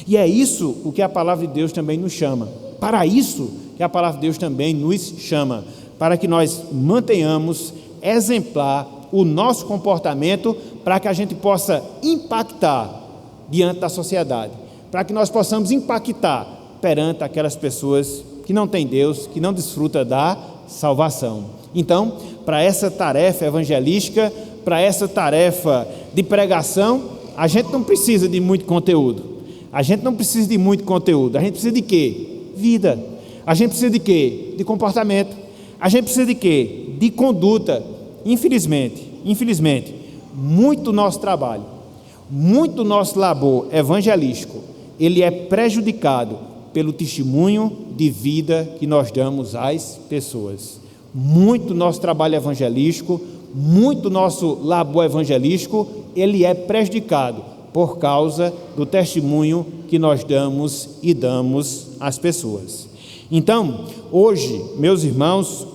E é isso o que a palavra de Deus também nos chama. Para isso que a palavra de Deus também nos chama. Para que nós mantenhamos exemplar o nosso comportamento, para que a gente possa impactar diante da sociedade. Para que nós possamos impactar perante aquelas pessoas que não têm Deus, que não desfrutam da salvação. Então, para essa tarefa evangelística, para essa tarefa de pregação, a gente não precisa de muito conteúdo. A gente não precisa de muito conteúdo. A gente precisa de quê? Vida. A gente precisa de quê? De comportamento. A gente precisa de quê? De conduta. Infelizmente, muito do nosso trabalho, muito do nosso labor evangelístico, ele é prejudicado pelo testemunho de vida que nós damos às pessoas. Muito do nosso trabalho evangelístico, muito do nosso labor evangelístico, ele é prejudicado por causa do testemunho que nós damos e damos às pessoas. Então, hoje, meus irmãos,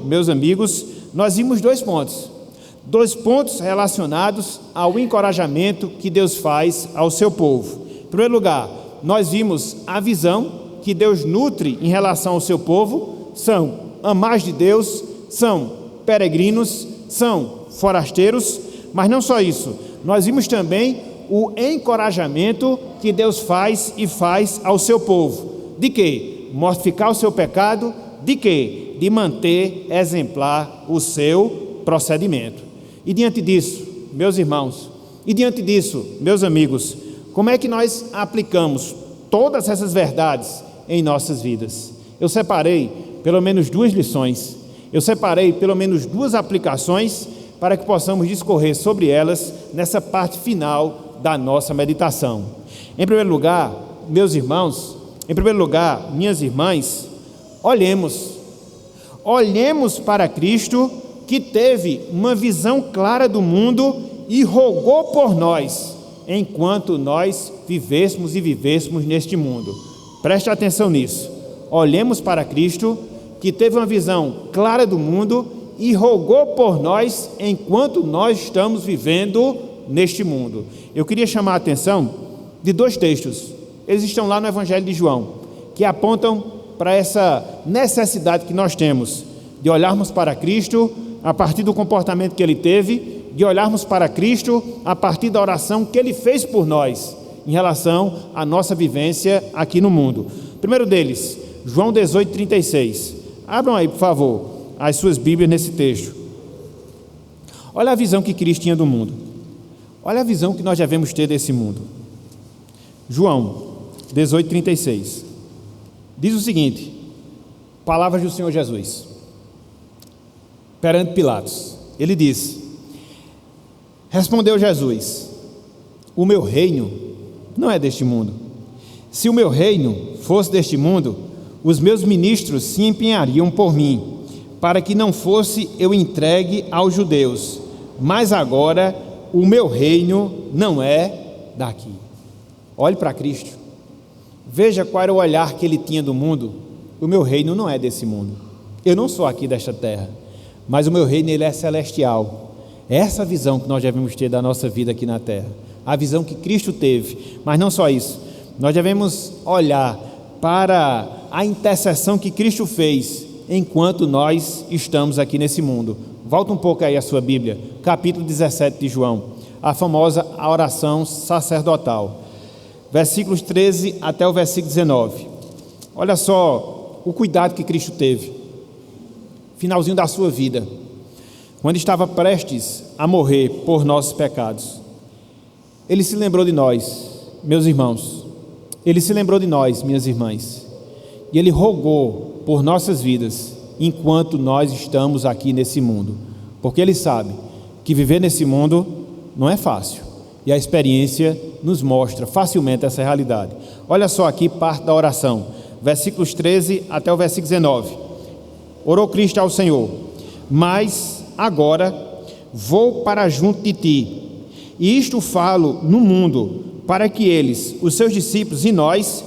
meus amigos, nós vimos dois pontos relacionados ao encorajamento que Deus faz ao seu povo. Em primeiro lugar, nós vimos a visão que Deus nutre em relação ao seu povo, são amados de Deus, são peregrinos, são forasteiros, mas não só isso, nós vimos também o encorajamento que Deus faz ao seu povo. De quê? Mortificar o seu pecado, de quê? De manter exemplar o seu procedimento. E diante disso, meus irmãos, e diante disso, meus amigos, como é que nós aplicamos todas essas verdades em nossas vidas? Eu separei pelo menos duas lições, eu separei pelo menos duas aplicações para que possamos discorrer sobre elas nessa parte final da nossa meditação. Em primeiro lugar, meus irmãos, minhas irmãs, olhemos para Cristo, que teve uma visão clara do mundo e rogou por nós, enquanto nós vivêssemos neste mundo. Preste atenção nisso. Olhemos para Cristo, que teve uma visão clara do mundo e rogou por nós enquanto nós estamos vivendo neste mundo. Eu queria chamar a atenção de 2 textos. Eles estão lá no Evangelho de João, que apontam para essa necessidade que nós temos de olharmos para Cristo a partir do comportamento que Ele teve, de olharmos para Cristo a partir da oração que Ele fez por nós em relação à nossa vivência aqui no mundo. O primeiro deles, João 18:36. Abram aí, por favor, as suas Bíblias nesse texto. Olha a visão que Cristo tinha do mundo. Olha a visão que nós devemos ter desse mundo. João 18:36. Diz o seguinte, palavras do Senhor Jesus, perante Pilatos. Ele disse: respondeu Jesus: o meu reino não é deste mundo. Se o meu reino fosse deste mundo, os meus ministros se empenhariam por mim, para que não fosse eu entregue aos judeus. Mas agora o meu reino não é daqui. Olhe para Cristo. Veja qual era o olhar que ele tinha do mundo. O meu reino não é desse mundo. Eu não sou aqui desta terra, mas o meu reino ele é celestial. É essa visão que nós devemos ter da nossa vida aqui na terra. A visão que Cristo teve. Mas não só isso. Nós devemos olhar para a intercessão que Cristo fez enquanto nós estamos aqui nesse mundo. Volta um pouco aí a sua Bíblia, capítulo 17 de João, a famosa oração sacerdotal, versículos 13 até o versículo 19. Olha só o cuidado que Cristo teve, finalzinho da sua vida, quando estava prestes a morrer por nossos pecados. Ele se lembrou de nós, meus irmãos. Ele se lembrou de nós, minhas irmãs, e Ele rogou por nossas vidas enquanto nós estamos aqui nesse mundo, porque Ele sabe que viver nesse mundo não é fácil, e a experiência nos mostra facilmente essa realidade. Olha só aqui parte da oração, versículos 13 até o versículo 19. Orou Cristo ao Senhor: mas agora vou para junto de ti, e isto falo no mundo, para que eles, os seus discípulos e nós,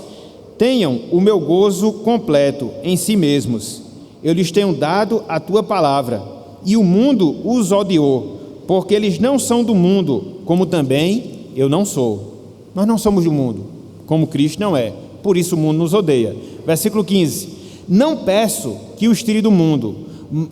tenham o meu gozo completo em si mesmos. Eu lhes tenho dado a tua palavra, e o mundo os odiou, porque eles não são do mundo, como também eu não sou. Nós não somos do mundo, como Cristo não é, por isso o mundo nos odeia. Versículo 15: não peço que os tire do mundo,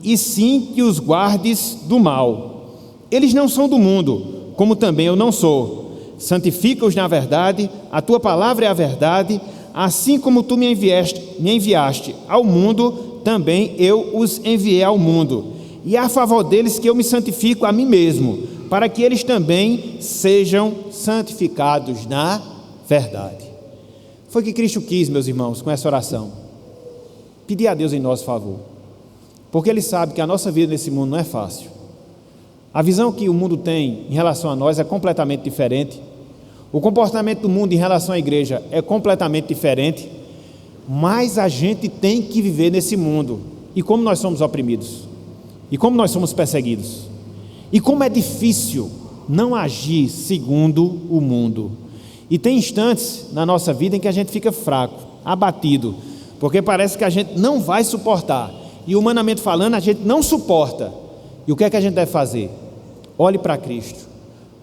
e sim que os guardes do mal. Eles não são do mundo, como também eu não sou. Santifica-os na verdade, a tua palavra é a verdade. Assim como tu me enviaste ao mundo, também eu os enviei ao mundo. E é a favor deles que eu me santifico a mim mesmo, para que eles também sejam santificados na verdade. Foi o que Cristo quis, meus irmãos, com essa oração. Pedir a Deus em nosso favor, porque Ele sabe que a nossa vida nesse mundo não é fácil. A visão que o mundo tem em relação a nós é completamente diferente. O comportamento do mundo em relação à igreja é completamente diferente, mas a gente tem que viver nesse mundo. E como nós somos oprimidos, e como nós somos perseguidos, e como é difícil não agir segundo o mundo. E tem instantes na nossa vida em que a gente fica fraco, abatido, porque parece que a gente não vai suportar, e humanamente falando a gente não suporta. E o que é que a gente deve fazer? Olhe para Cristo,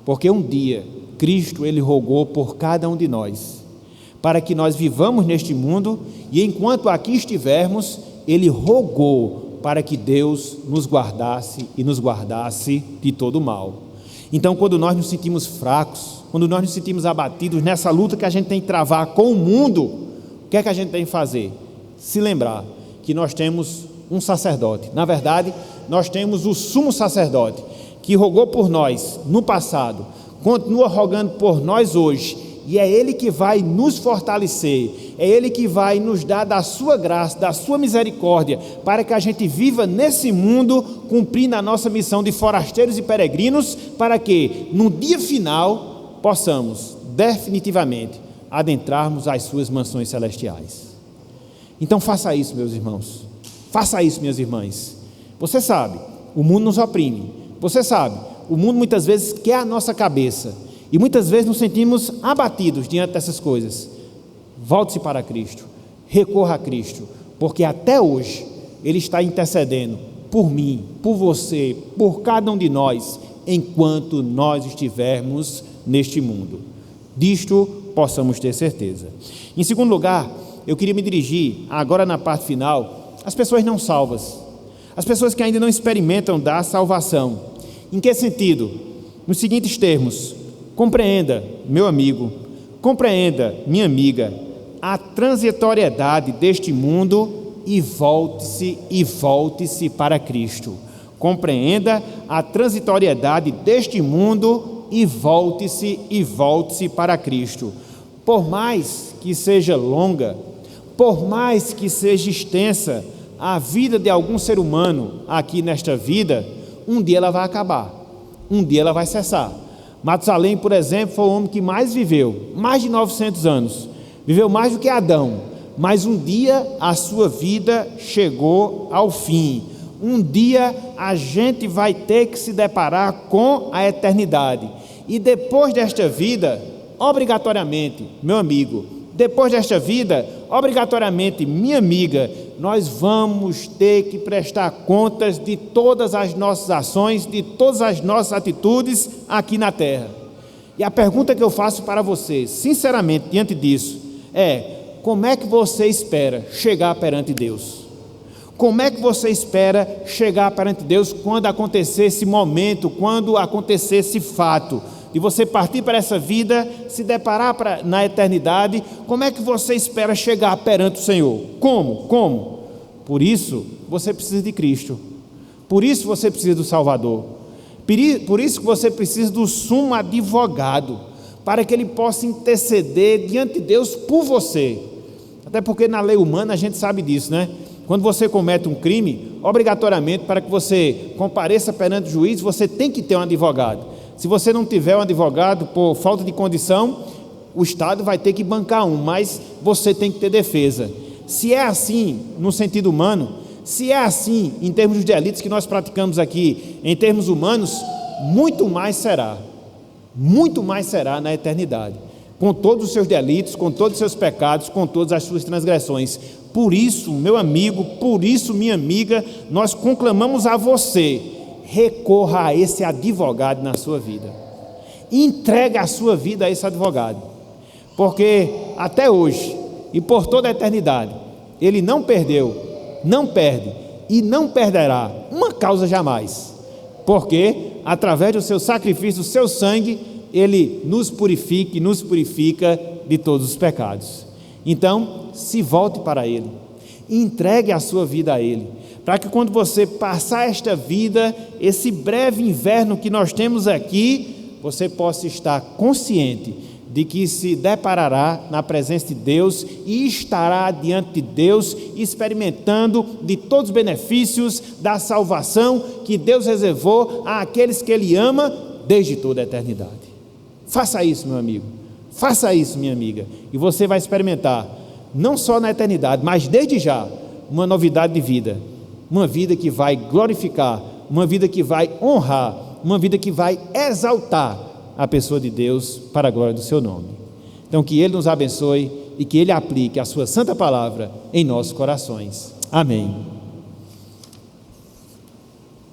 porque um dia Cristo ele rogou por cada um de nós, para que nós vivamos neste mundo, e enquanto aqui estivermos, Ele rogou para que Deus nos guardasse e nos guardasse de todo o mal. Então, quando nós nos sentimos fracos, quando nós nos sentimos abatidos nessa luta que a gente tem que travar com o mundo, o que é que a gente tem que fazer? Se lembrar que nós temos um sacerdote. Na verdade, nós temos o sumo sacerdote, que rogou por nós no passado, continua rogando por nós hoje, e é Ele que vai nos fortalecer, é Ele que vai nos dar da sua graça, da sua misericórdia, para que a gente viva nesse mundo, cumprindo a nossa missão de forasteiros e peregrinos, para que no dia final possamos definitivamente adentrarmos as suas mansões celestiais. Então faça isso, meus irmãos, faça isso, minhas irmãs. Você sabe, o mundo nos oprime, você sabe, O mundo muitas vezes quer a nossa cabeça, e muitas vezes nos sentimos abatidos diante dessas coisas. Volte-se para Cristo, recorra a Cristo, porque até hoje Ele está intercedendo por mim, por você, por cada um de nós, enquanto nós estivermos neste mundo. Disto possamos ter certeza. Em segundo lugar, eu queria me dirigir agora na parte final às pessoas não salvas, as pessoas que ainda não experimentam da salvação. Em que sentido? Nos seguintes termos: compreenda, meu amigo, compreenda, minha amiga, a transitoriedade deste mundo e volte-se para Cristo. Compreenda a transitoriedade deste mundo e volte-se para Cristo. Por mais que seja longa, por mais que seja extensa a vida de algum ser humano aqui nesta vida, um dia ela vai acabar, um dia ela vai cessar. Matusalém, por exemplo, foi o homem que mais viveu, mais de 900 anos, viveu mais do que Adão, mas um dia a sua vida chegou ao fim. Um dia a gente vai ter que se deparar com a eternidade, e depois desta vida, obrigatoriamente, meu amigo, depois desta vida, obrigatoriamente, minha amiga, nós vamos ter que prestar contas de todas as nossas ações, de todas as nossas atitudes aqui na terra. E a pergunta que eu faço para você, sinceramente, diante disso, é: como é que você espera chegar perante Deus? Como é que você espera chegar perante Deus quando acontecer esse momento, quando acontecer esse fato de você partir para essa vida, se deparar na eternidade? Como é que você espera chegar perante o Senhor? Como? Por isso você precisa de Cristo, por isso você precisa do Salvador, por isso que você precisa do sumo advogado, para que ele possa interceder diante de Deus por você. Até porque na lei humana a gente sabe disso, né? Quando você comete um crime, obrigatoriamente, para que você compareça perante o juiz, você tem que ter um advogado. Se você não tiver um advogado por falta de condição, o Estado vai ter que bancar um, mas você tem que ter defesa. Se é assim no sentido humano, se é assim em termos de delitos que nós praticamos aqui, em termos humanos, muito mais será na eternidade, com todos os seus delitos, com todos os seus pecados, com todas as suas transgressões. Por isso, meu amigo, por isso, minha amiga, nós conclamamos a você: recorra a esse advogado na sua vida, entregue a sua vida a esse advogado, porque até hoje e por toda a eternidade ele não perdeu, não perde e não perderá uma causa jamais, porque através do seu sacrifício, do seu sangue, ele nos purifica e nos purifica de todos os pecados. Então, se volte para Ele, entregue a sua vida a Ele, para que quando você passar esta vida, esse breve inverno que nós temos aqui, você possa estar consciente de que se deparará na presença de Deus e estará diante de Deus, experimentando de todos os benefícios da salvação que Deus reservou àqueles que Ele ama desde toda a eternidade. Faça isso, meu amigo, faça isso, minha amiga, e você vai experimentar, não só na eternidade, mas desde já, uma novidade de vida, uma vida que vai glorificar, uma vida que vai honrar, uma vida que vai exaltar a pessoa de Deus para a glória do seu nome. Então, que Ele nos abençoe e que Ele aplique a sua santa palavra em nossos corações. Amém.